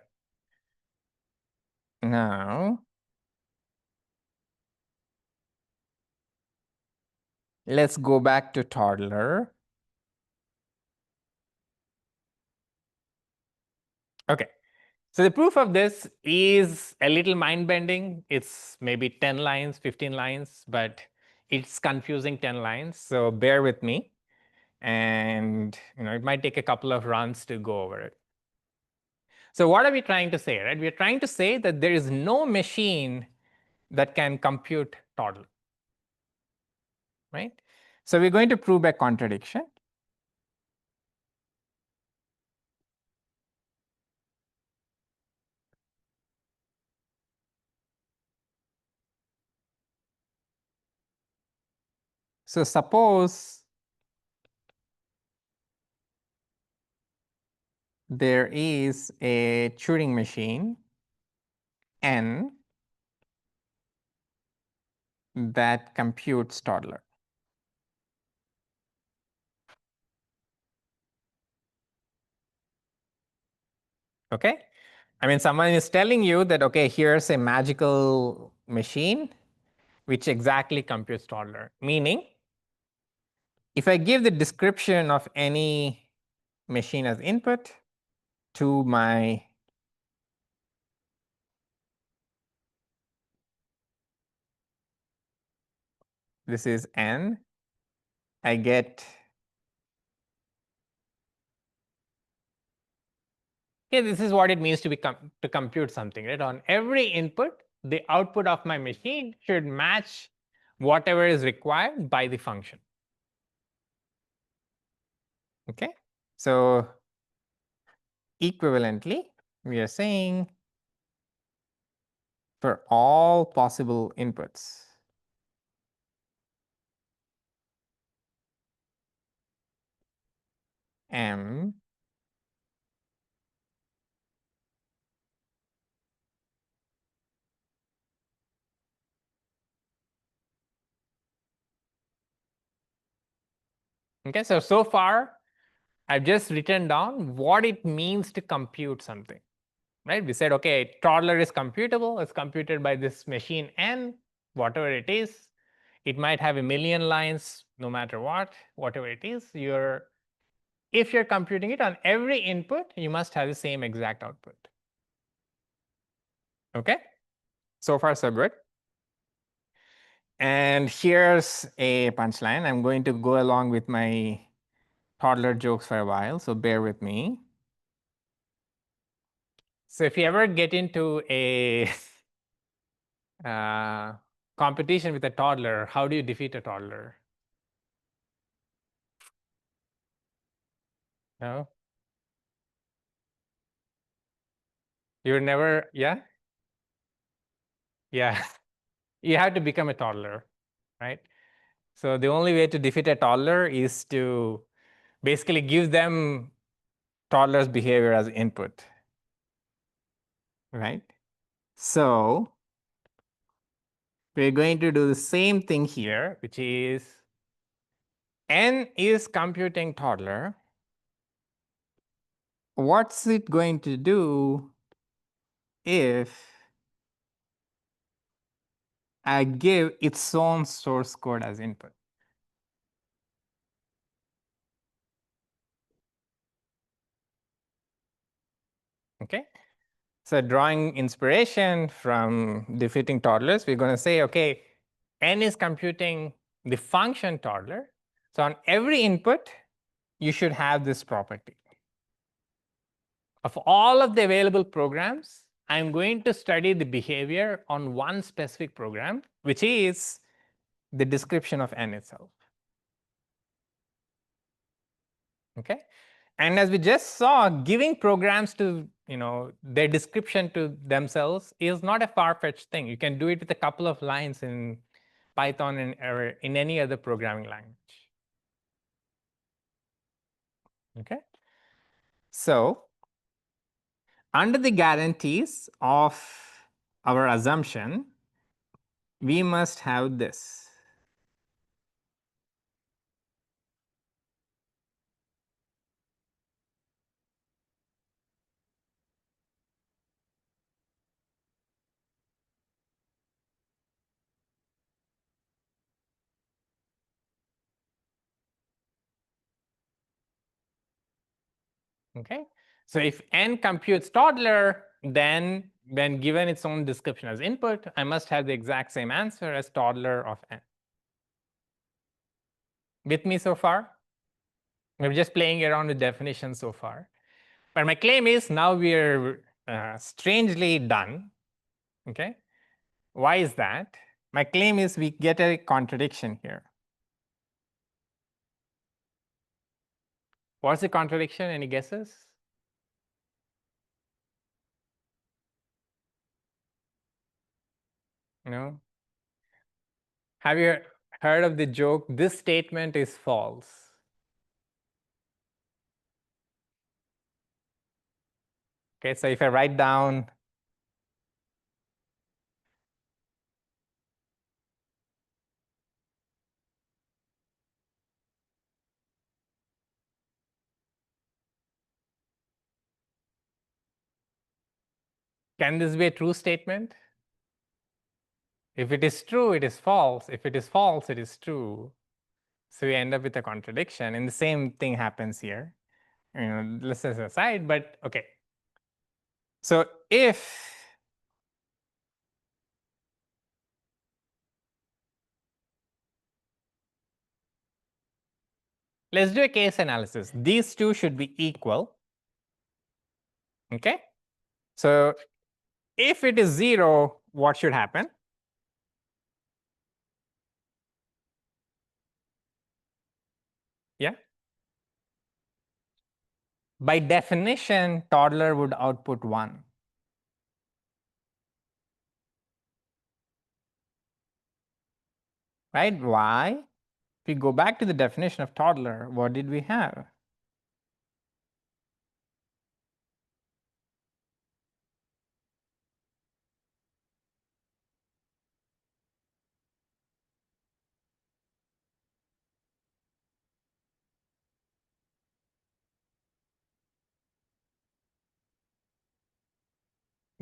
Now, let's go back to toddler. Okay. So the proof of this is a little mind-bending. It's maybe 10 lines, 15 lines, but it's confusing 10 lines. So bear with me. And it might take a couple of runs to go over it. So what are we trying to say, right? We're trying to say that there is no machine that can compute toddler, right? So we're going to prove by contradiction. So suppose there is a Turing machine N that computes toddler. Okay? I mean, someone is telling you that, okay, here's a magical machine which exactly computes toddler. Meaning, if I give the description of any machine as input to my this is N, I get this is what it means to to compute something, right? On every input, the output of my machine should match whatever is required by the function. Okay, so equivalently, we are saying for all possible inputs, M okay, so far I've just written down what it means to compute something, right? We said, okay, toddler is computable. It's computed by this machine N, whatever it is. It might have a million lines, no matter what, whatever it is. If you're computing it on every input, you must have the same exact output. Okay, so far so good. And here's a punchline. I'm going to go along with my toddler jokes for a while, so bear with me. So if you ever get into a competition with a toddler, how do you defeat a toddler? No? You're never, yeah? Yeah. You have to become a toddler, right? So the only way to defeat a toddler is to basically give them toddler's behavior as input, right? So we're going to do the same thing here, which is N is computing toddler. What's it going to do if I give its own source code as input? Okay, so drawing inspiration from defeating toddlers, we're going to say, okay, N is computing the function toddler. So on every input, you should have this property. Of all of the available programs, I'm going to study the behavior on one specific program, which is the description of N itself. Okay, and as we just saw, giving programs to their description to themselves is not a far-fetched thing. You can do it with a couple of lines in Python or in any other programming language. Okay, so under the guarantees of our assumption, we must have this. Okay, so if N computes toddler, then when given its own description as input, I must have the exact same answer as toddler of N. With me so far? We're just playing around with definitions so far. But my claim is now we're strangely done. Okay. Why is that? My claim is we get a contradiction here. What's the contradiction? Any guesses? No? Have you heard of the joke, this statement is false? Okay, so if I write down can this be a true statement? If it is true, it is false. If it is false, it is true. So we end up with a contradiction, and the same thing happens here. Let's set aside, but okay. So if let's do a case analysis. These two should be equal. Okay. So if it is 0, what should happen? Yeah. By definition, toddler would output 1. Right? Why? If we go back to the definition of toddler, what did we have?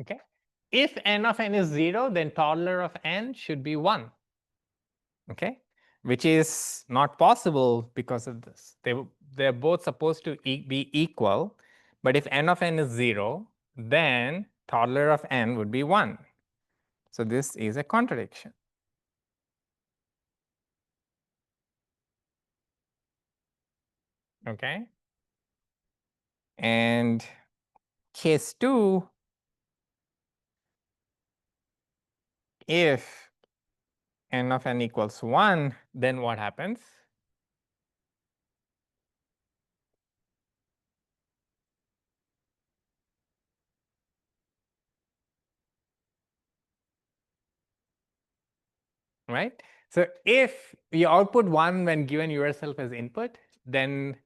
Okay. If n of n is 0, then toddler of n should be 1. Okay. Which is not possible because of this. They're both supposed to be equal. But if n of n is 0, then toddler of n would be 1. So this is a contradiction. Okay. And case 2, if n of n equals 1, then what happens? Right? So if you output 1 when given yourself as input, then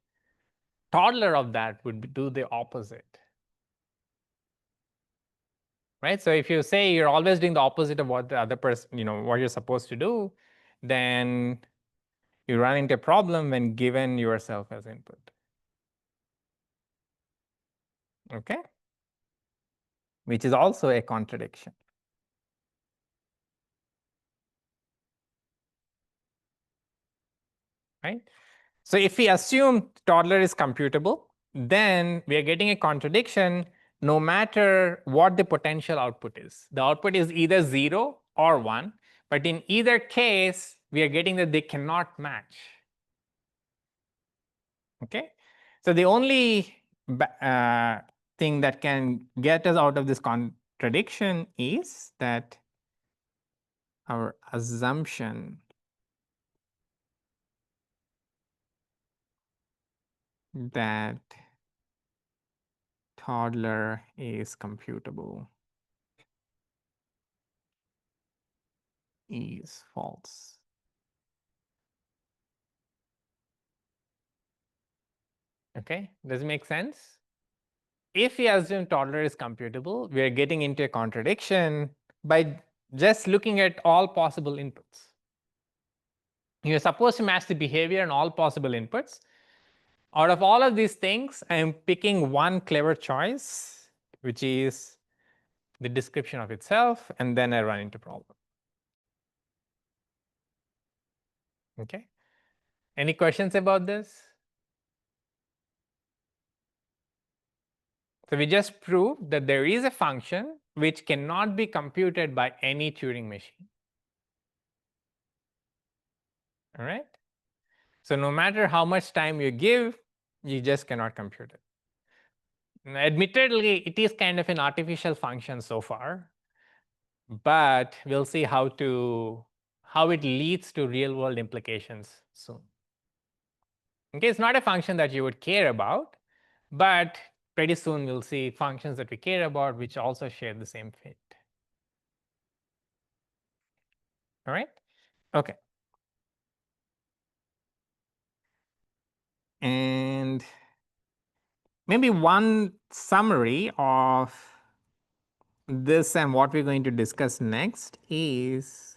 toddler of that would do the opposite. Right? So if you say you're always doing the opposite of what the other person, what you're supposed to do, then you run into a problem when given yourself as input. Okay? Which is also a contradiction. Right? So if we assume toddler is computable, then we are getting a contradiction no matter what the potential output is. The output is either 0 or 1, but in either case, we are getting that they cannot match. Okay? So the only thing that can get us out of this contradiction is that our assumption that toddler is computable is false. Okay, does it make sense? If we assume toddler is computable, we are getting into a contradiction by just looking at all possible inputs. You're supposed to match the behavior and all possible inputs. Out of all of these things, I am picking one clever choice, which is the description of itself, and then I run into problem. Okay. Any questions about this? So we just proved that there is a function which cannot be computed by any Turing machine. All right. So no matter how much time you give, you just cannot compute it. Admittedly, it is kind of an artificial function so far, but we'll see how it leads to real world implications soon. Okay, it's not a function that you would care about, but pretty soon we'll see functions that we care about which also share the same fate. All right? Okay. And maybe one summary of this and what we're going to discuss next is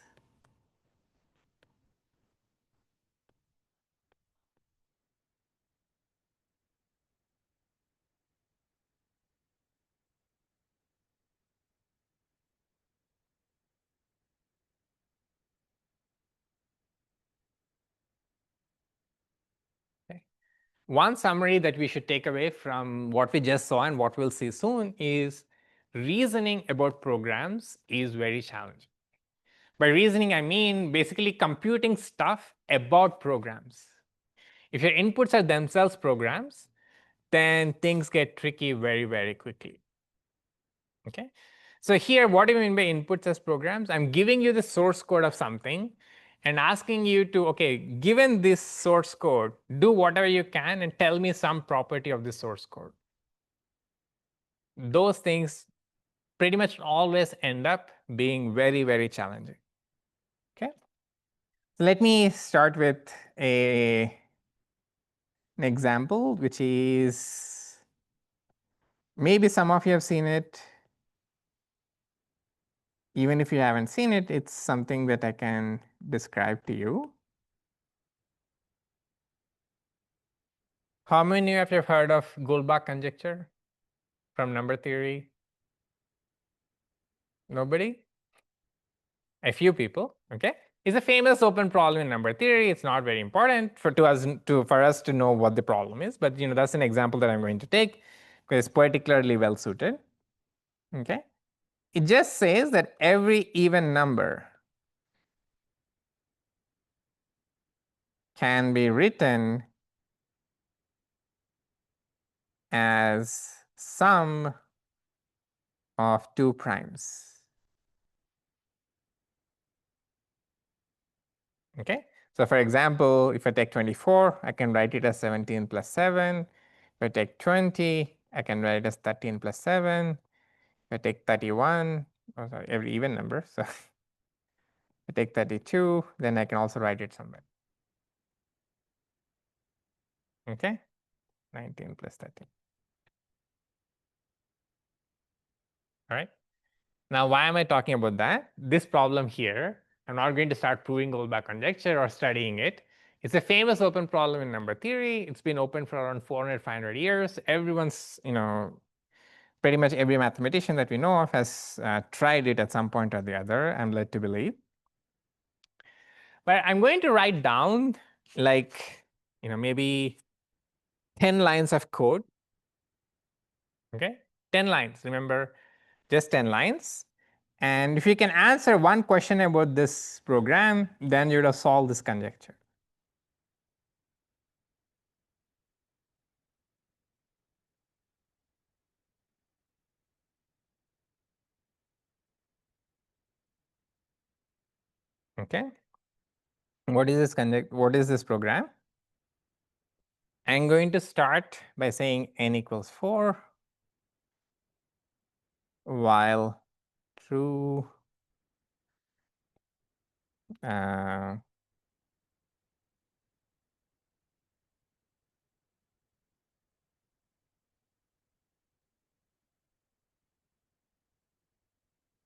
one summary that we should take away from what we just saw and what we'll see soon is reasoning about programs is very challenging. By reasoning, I mean basically computing stuff about programs. If your inputs are themselves programs, then things get tricky very, very quickly. Okay. So here, what do you mean by inputs as programs? I'm giving you the source code of something and asking you to, okay, given this source code, do whatever you can and tell me some property of the source code. Those things pretty much always end up being very, very challenging. Okay. So let me start with an example, which is maybe some of you have seen it. Even if you haven't seen it, it's something that I can describe to you. How many of you have heard of Goldbach conjecture from number theory? Nobody? A few people, okay? It's a famous open problem in number theory. It's not very important for us to know what the problem is, but that's an example that I'm going to take because it's particularly well suited. Okay? It just says that every even number can be written as sum of two primes. Okay, so for example, if I take 24, I can write it as 17 plus 7. If I take 20, I can write it as 13 plus 7. If I take 31, oh sorry, every even number. So if I take 32, then I can also write it somewhere. Okay, 19 plus 13. All right. Now, why am I talking about that? This problem here, I'm not going to start proving Goldbach conjecture or studying it. It's a famous open problem in number theory. It's been open for around 400, 500 years. Everyone's, pretty much every mathematician that we know of has tried it at some point or the other, I'm led to believe. But I'm going to write down maybe 10 lines of code. Okay, 10 lines, remember, just 10 lines. And if you can answer one question about this program, then you would have solved this conjecture. Okay. What is this program? I'm going to start by saying n equals 4 while true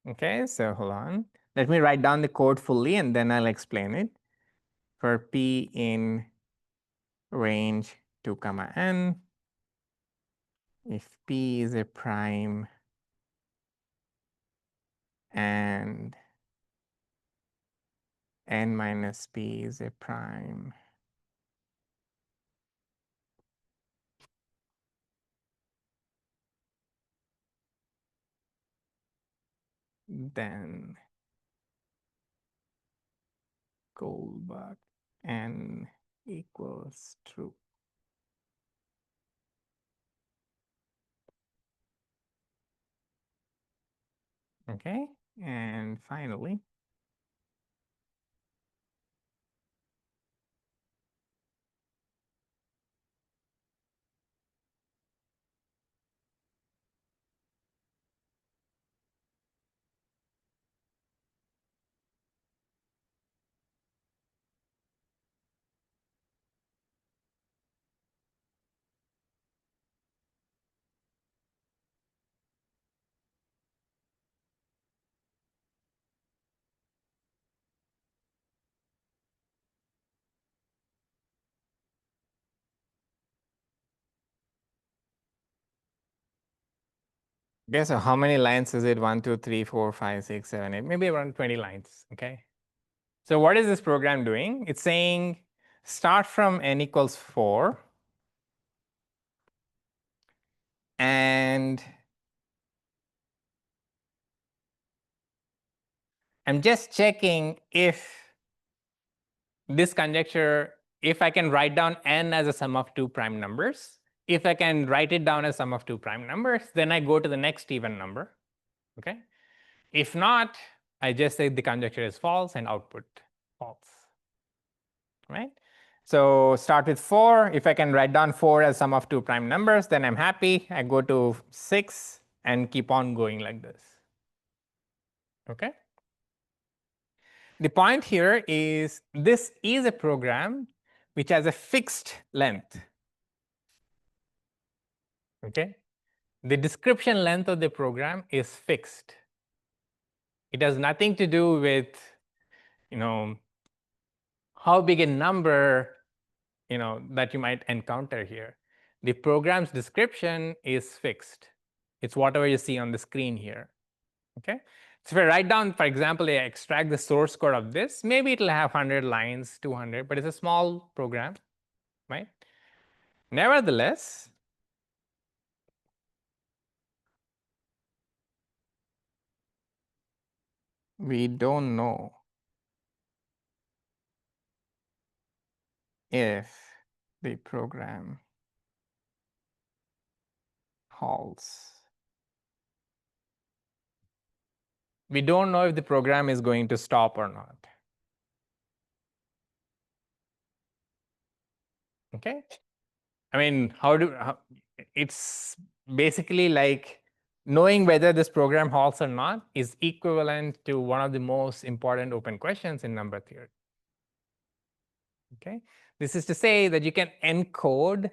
okay, so hold on. Let me write down the code fully and then I'll explain it. For p in range 2 comma n, if p is a prime and n minus p is a prime, then Goldbach n equals true. Okay, and finally, okay, so how many lines is it? 1, 2, 3, 4, 5, 6, 7, 8, maybe around 20 lines. Okay. So what is this program doing? It's saying start from n equals 4 and I'm just checking if this conjecture, if I can write down n as a sum of two prime numbers. If I can write it down as sum of two prime numbers, then I go to the next even number. Okay. If not, I just say the conjecture is false and output false. Right? So start with 4. If I can write down 4 as sum of two prime numbers, then I'm happy. I go to 6 and keep on going like this. Okay. The point here is this is a program which has a fixed length. Okay. The description length of the program is fixed. It has nothing to do with, how big a number, that you might encounter here. The program's description is fixed. It's whatever you see on the screen here. Okay. So if I write down, for example, I extract the source code of this, maybe it'll have 100 lines, 200, but it's a small program, right? Nevertheless, we don't know if the program halts. We don't know if the program is going to stop or not. Okay. I mean, it's basically like knowing whether this program halts or not is equivalent to one of the most important open questions in number theory. Okay. This is to say that you can encode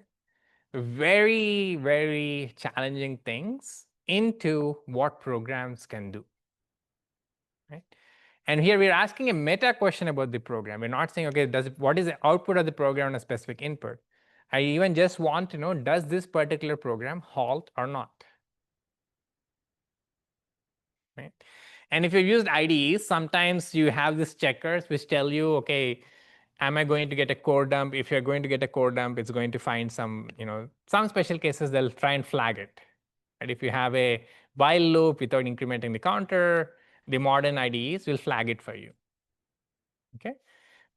very, very challenging things into what programs can do. Right? And here we're asking a meta question about the program. We're not saying, okay, what is the output of the program on a specific input? I even just want to know, does this particular program halt or not? Right? And if you've used IDEs, sometimes you have these checkers which tell you, okay, am I going to get a core dump? If you're going to get a core dump, it's going to find some, some special cases they'll try and flag it. And if you have a while loop without incrementing the counter, the modern IDEs will flag it for you. Okay.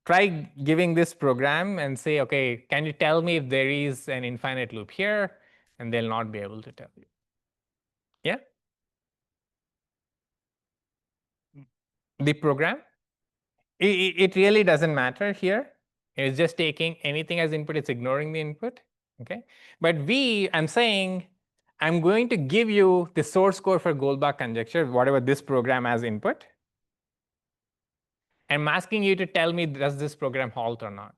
Try giving this program and say, okay, can you tell me if there is an infinite loop here? And they'll not be able to tell you. Yeah. The program, it really doesn't matter here. It's just taking anything as input, it's ignoring the input. Okay. But I'm saying, I'm going to give you the source code for Goldbach conjecture, whatever this program has input. I'm asking you to tell me, does this program halt or not?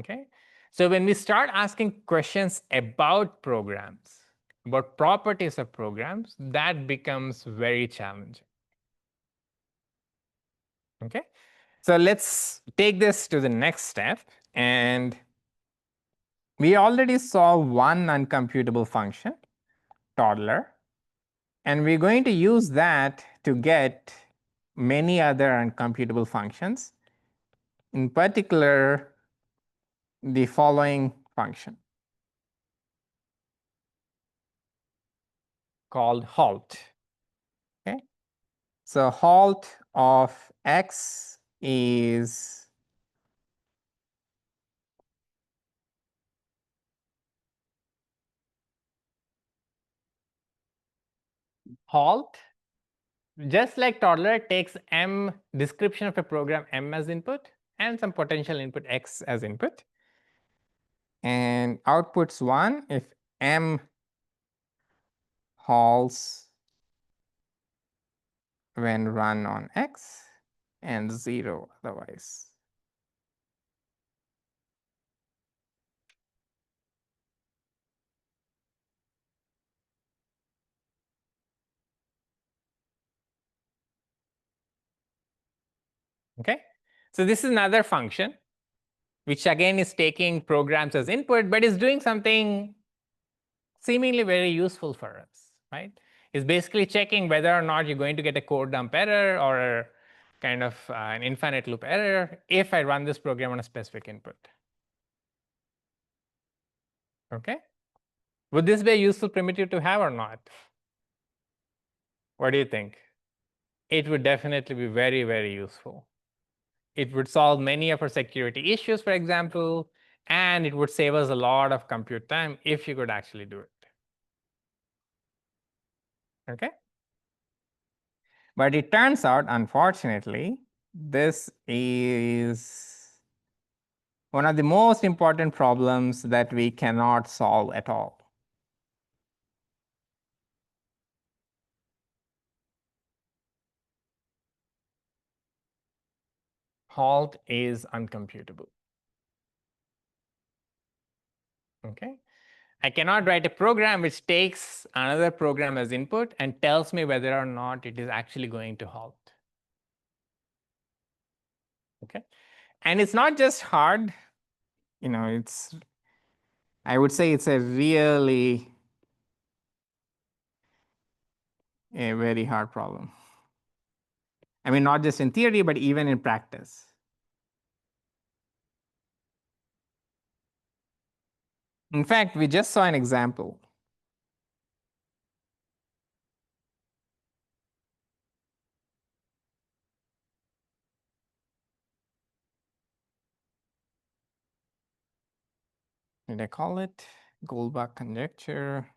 Okay. So when we start asking questions about programs, about properties of programs, that becomes very challenging. Okay. So let's take this to the next step. And we already saw one uncomputable function, toddler. And we're going to use that to get many other uncomputable functions, in particular, the following function called halt. Okay. So halt of x is halt, just like toddler, takes M description of a program M as input and some potential input X as input, and outputs 1 if M halts when run on X and 0 otherwise. Okay, so this is another function which again is taking programs as input, but is doing something seemingly very useful for us, right? It's basically checking whether or not you're going to get a code dump error or kind of an infinite loop error if I run this program on a specific input. Okay, would this be a useful primitive to have or not? What do you think? It would definitely be very, very useful. It would solve many of our security issues, for example, and it would save us a lot of compute time if you could actually do it. Okay? But it turns out, unfortunately, this is one of the most important problems that we cannot solve at all. Halt is uncomputable. Okay? I cannot write a program which takes another program as input and tells me whether or not it is actually going to halt. Okay? And it's not just hard, it's, I would say it's a really a very hard problem. I mean, not just in theory, but even in practice. In fact, we just saw an example. Did I call it Goldbach conjecture?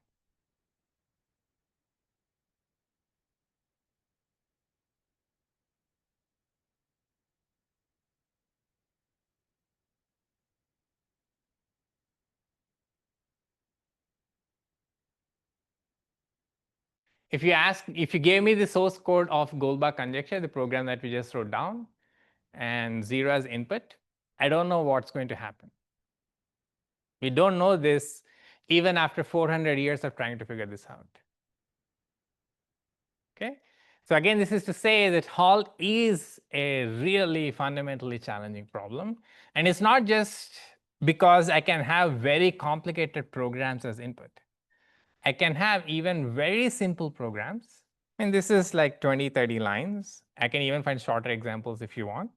If you gave me the source code of Goldbach conjecture, the program that we just wrote down, and 0 as input, I don't know what's going to happen. We don't know this even after 400 years of trying to figure this out. Okay? So again, this is to say that halt is a really fundamentally challenging problem. And it's not just because I can have very complicated programs as input. I can have even very simple programs. And this is like 20, 30 lines. I can even find shorter examples if you want.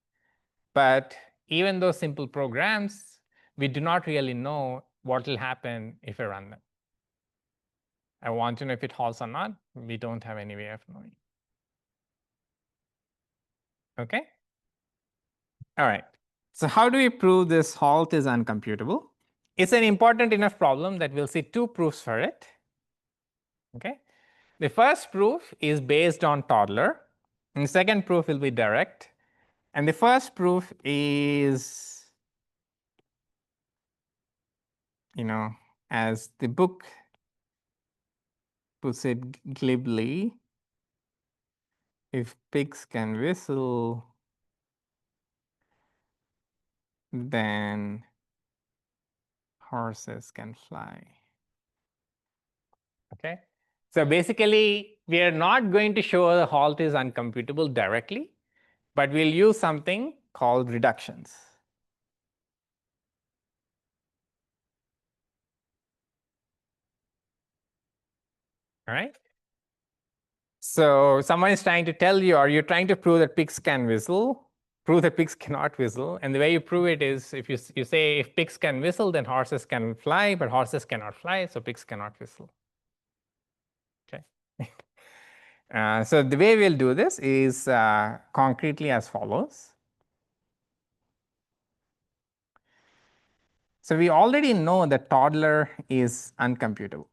But even those simple programs, we do not really know what will happen if I run them. I want to know if it halts or not. We don't have any way of knowing. Okay? All right. So how do we prove this halt is uncomputable? It's an important enough problem that we'll see 2 proofs for it. Okay? The first proof is based on toddler, and the second proof will be direct. And the first proof is, as the book puts it glibly, if pigs can whistle, then horses can fly. Okay? So basically, we are not going to show the halt is uncomputable directly, but we'll use something called reductions. All right? So someone is trying to tell you, or you're trying to prove that pigs can whistle, prove that pigs cannot whistle. And the way you prove it is if you say if pigs can whistle, then horses can fly, but horses cannot fly, so pigs cannot whistle. Okay. So the way we'll do this is concretely as follows. So we already know that toddler is uncomputable.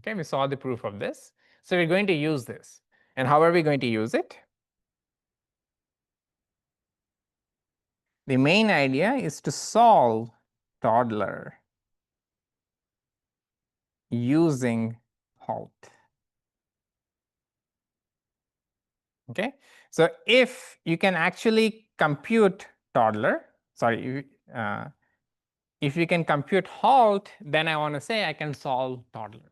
Okay, we saw the proof of this. So we're going to use this. And how are we going to use it? The main idea is to solve toddler using halt. Okay, so if you can actually compute toddler, sorry, if you can compute halt, then I want to say I can solve toddler.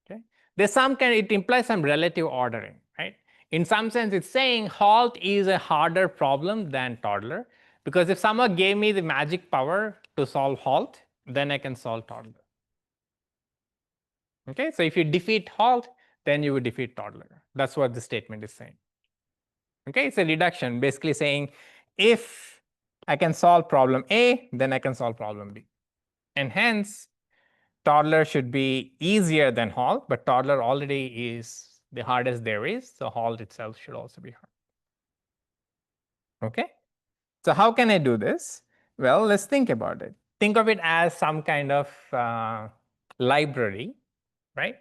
Okay, there's some kind, it implies some relative ordering, right? In some sense, it's saying halt is a harder problem than toddler, because if someone gave me the magic power to solve halt, then I can solve toddler. Okay, so if you defeat halt, then you would defeat toddler. That's what the statement is saying. Okay, it's a reduction, basically saying if I can solve problem A, then I can solve problem B. And hence, toddler should be easier than halt, but toddler already is the hardest there is, so halt itself should also be hard. Okay, so how can I do this? Well, let's think about it. Think of it as some kind of library, right?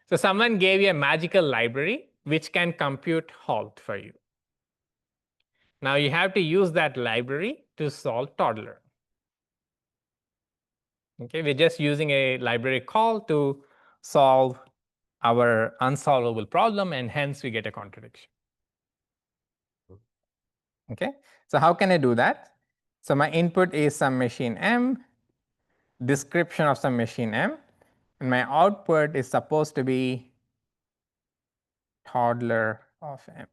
So someone gave you a magical library which can compute halt for you. Now you have to use that library to solve toddler. Okay, we're just using a library call to solve our unsolvable problem, and hence we get a contradiction. Okay, so how can I do that? So my input is some machine M, description of some machine M, and my output is supposed to be toddler of M.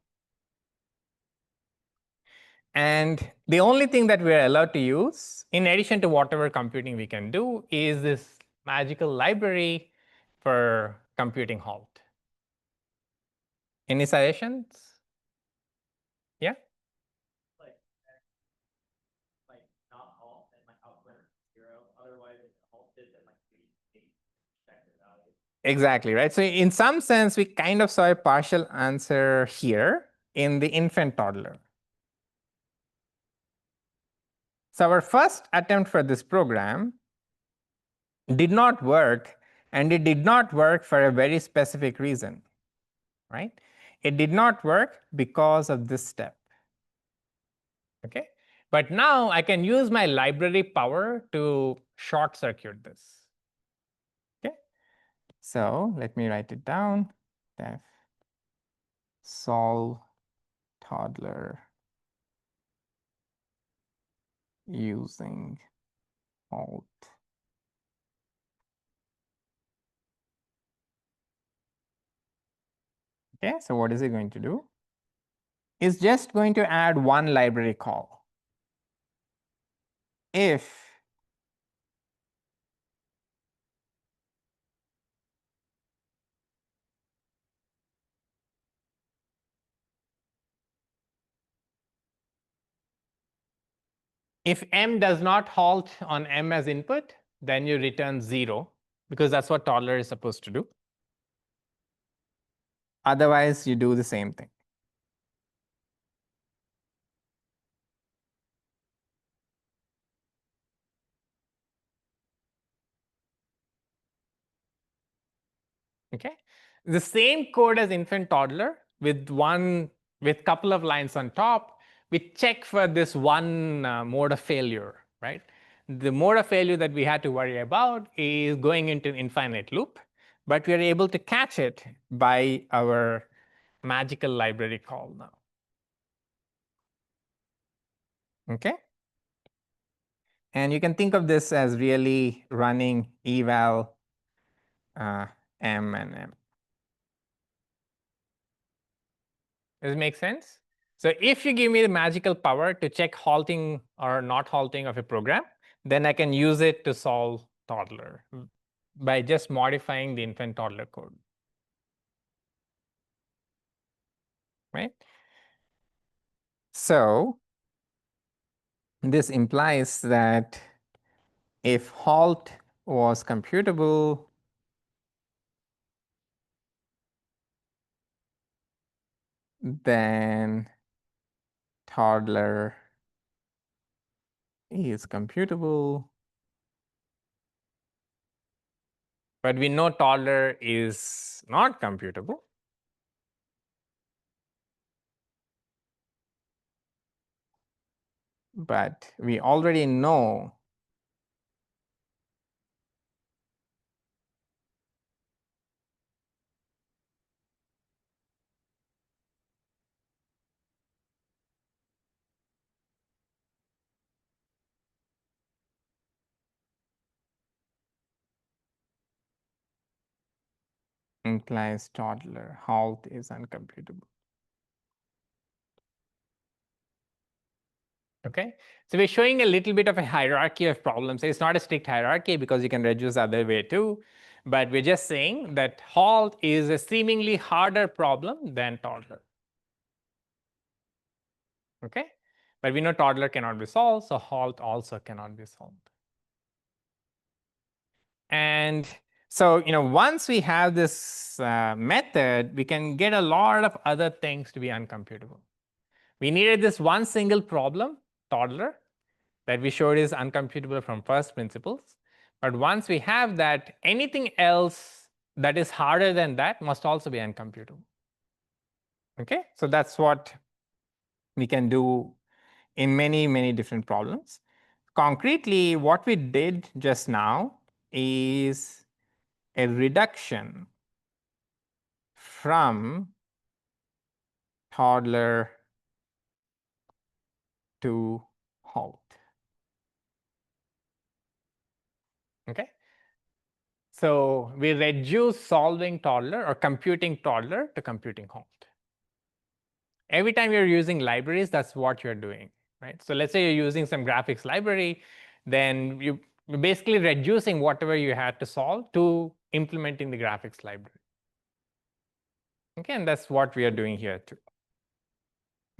And the only thing that we are allowed to use, in addition to whatever computing we can do, is this magical library for computing halt. Any suggestions? Yeah? Like not halt and my output 0. Otherwise, if it halted, then the expected value. Exactly, right? So in some sense, we kind of saw a partial answer here in the infant toddler. So our first attempt for this program did not work, and it did not work for a very specific reason, right? It did not work because of this step. Okay, but now I can use my library power to short circuit this. Okay, so let me write it down. Def solve toddler using halt. Okay, so what is it going to do? It's just going to add one library call. If M does not halt on M as input, then you return 0, because that's what toddler is supposed to do. Otherwise, you do the same thing. Okay, the same code as infant toddler with couple of lines on top. We check for this one mode of failure, right? The mode of failure that we had to worry about is going into infinite loop, but we are able to catch it by our magical library call now. Okay, and you can think of this as really running eval M and M. Does it make sense? So if you give me the magical power to check halting or not halting of a program, then I can use it to solve toddler by just modifying the infant toddler code. Right? So this implies that if halt was computable, then toddler is computable. but we know toddler is not computable. But we already know implies toddler, halt is uncomputable. Okay, so we're showing a little bit of a hierarchy of problems. It's not a strict hierarchy because you can reduce the other way too, but we're just saying that halt is a seemingly harder problem than toddler. Okay, but we know toddler cannot be solved, so halt also cannot be solved. And so, once we have this method, we can get a lot of other things to be uncomputable. We needed this one single problem, toddler, that we showed is uncomputable from first principles. But once we have that, anything else that is harder than that must also be uncomputable. Okay, so that's what we can do in many, many different problems. Concretely, what we did just now is a reduction from toddler to halt. Okay, so we reduce solving toddler or computing toddler to computing halt. Every time you're using libraries, that's what you're doing, right? So let's say you're using some graphics library, then you're basically reducing whatever you had to solve to implementing the graphics library. Okay, and that's what we are doing here too.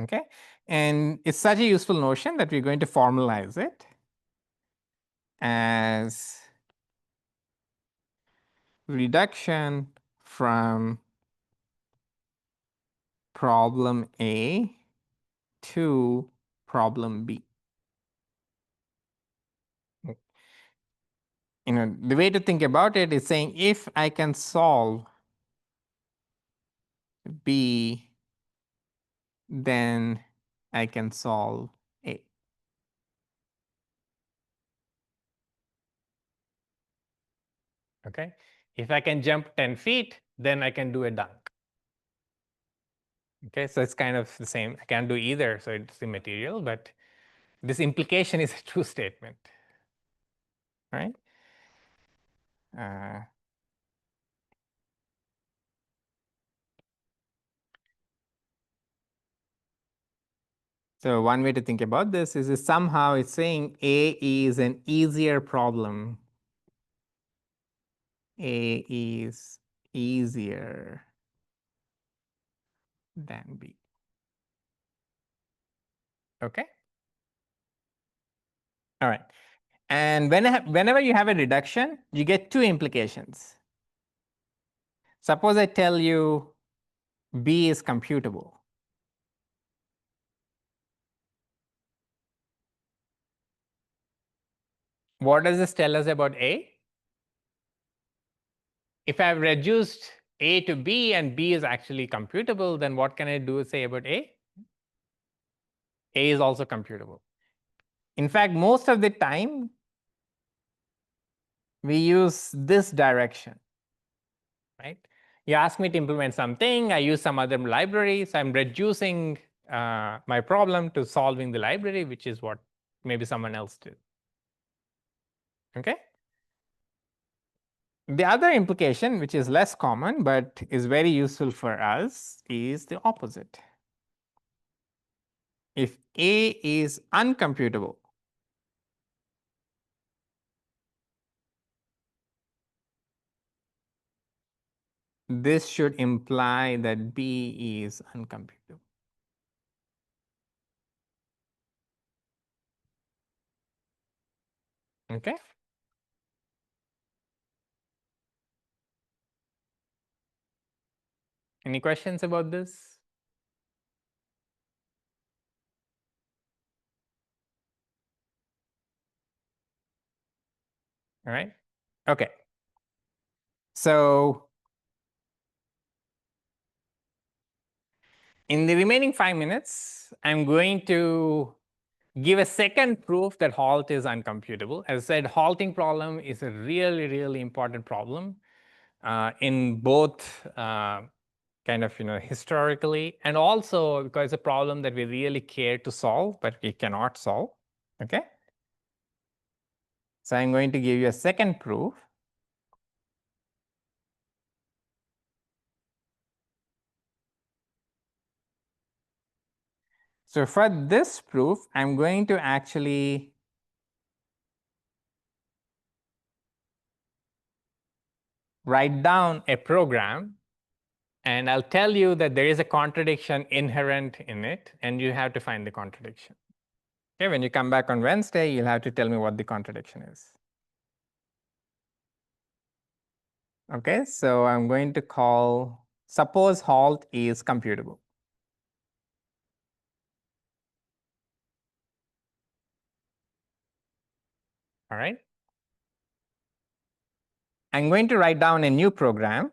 Okay, and it's such a useful notion that we're going to formalize it as reduction from problem A to problem B. The way to think about it is saying if I can solve B, then I can solve A. Okay, if I can jump 10 feet, then I can do a dunk. Okay, so it's kind of the same. I can't do either, so it's immaterial, but this implication is a true statement, right? So one way to think about this is somehow it's saying A is an easier problem. A is easier than B. Okay. All right. And whenever you have a reduction, you get two implications. Suppose I tell you B is computable. What does this tell us about A? If I've reduced A to B and B is actually computable, then what can I do say about A? A is also computable. In fact, most of the time, we use this direction, right? You ask me to implement something, I use some other library, so I'm reducing my problem to solving the library, which is what maybe someone else did. Okay? The other implication, which is less common but is very useful for us, is the opposite. If A is uncomputable, this should imply that B is uncomputable. Okay? Any questions about this? All right. Okay. So in the remaining 5 minutes, I'm going to give a second proof that halt is uncomputable. As I said, halting problem is a really, really important problem in both kind of historically, and also because it's a problem that we really care to solve, but we cannot solve. Okay. So I'm going to give you a second proof. So for this proof, I'm going to actually write down a program, and I'll tell you that there is a contradiction inherent in it, and you have to find the contradiction. Okay, when you come back on Wednesday, you'll have to tell me what the contradiction is. Okay, so I'm going to call, suppose halt is computable. All right. I'm going to write down a new program.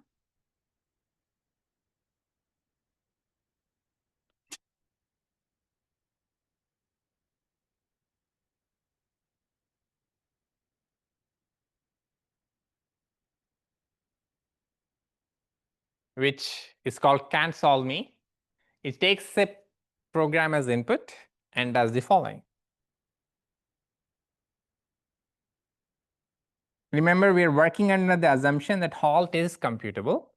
Which is called can't solve me. It takes a program as input and does the following. Remember, we are working under the assumption that halt is computable.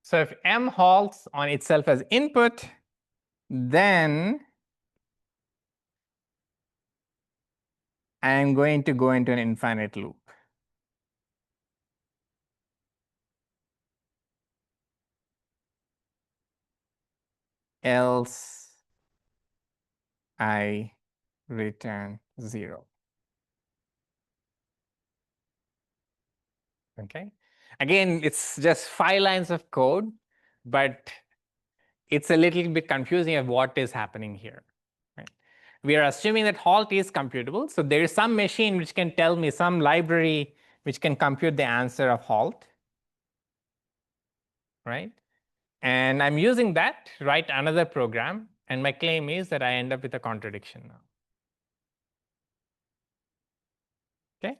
So if M halts on itself as input, then I'm going to go into an infinite loop. Else I return 0. Okay. Again, it's just 5 lines of code, but it's a little bit confusing of what is happening here. Right? We are assuming that halt is computable. So there is some machine which can tell me, some library which can compute the answer of halt. Right? And I'm using that to write another program. And my claim is that I end up with a contradiction now. Okay.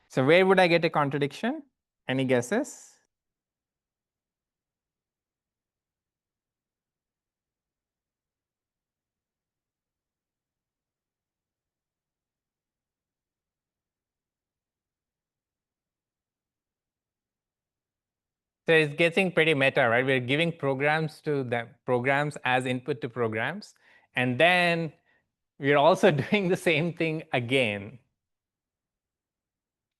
So where would I get a contradiction? Any guesses? So it's getting pretty meta, right? We're giving programs to them, programs as input to programs. And then we're also doing the same thing again.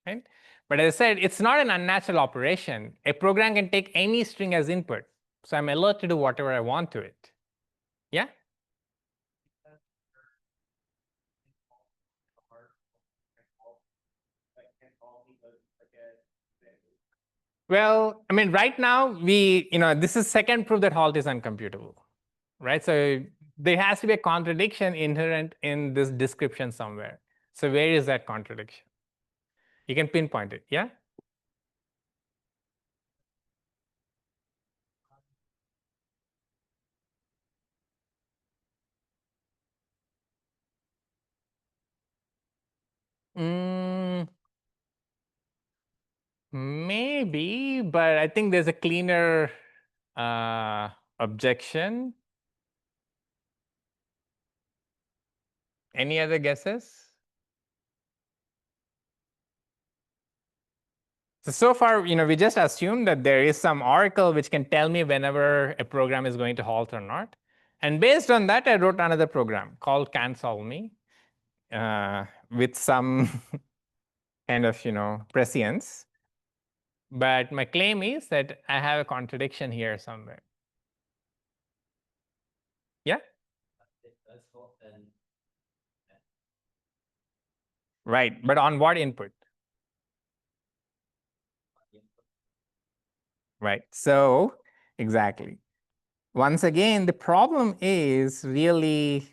Right? But as I said, it's not an unnatural operation. A program can take any string as input. So I'm allowed to do whatever I want to it. Yeah? Well, I mean, right now, this is second proof that halt is uncomputable, right? So there has to be a contradiction inherent in this description somewhere. So where is that contradiction? You can pinpoint it, yeah? Maybe, but I think there's a cleaner objection. Any other guesses? So far, we just assumed that there is some oracle which can tell me whenever a program is going to halt or not. And based on that, I wrote another program called Can't Solve Me with some kind of prescience. But my claim is that I have a contradiction here somewhere. Yeah? Right, but on what input? Right, so exactly. Once again, the problem is really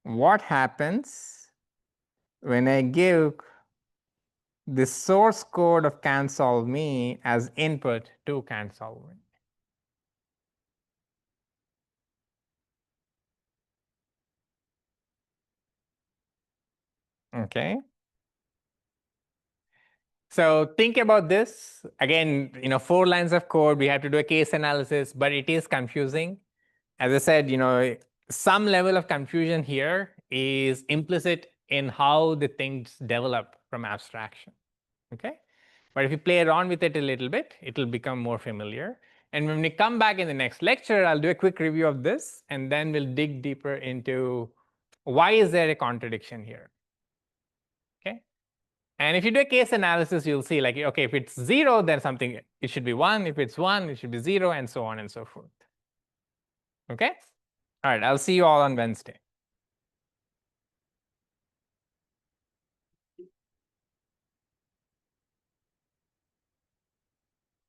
what happens when I give the source code of CanSolve.me as input to CanSolve.me. Okay. So think about this. Again, 4 lines of code, we have to do a case analysis, but it is confusing. As I said, some level of confusion here is implicit in how the things develop from abstraction. Okay. But if you play around with it a little bit, it will become more familiar. And when we come back in the next lecture, I'll do a quick review of this, and then we'll dig deeper into why is there a contradiction here. Okay. And if you do a case analysis, you'll see like, okay, if it's 0, then something, it should be 1. If it's 1, it should be 0, and so on and so forth. Okay. All right. I'll see you all on Wednesday.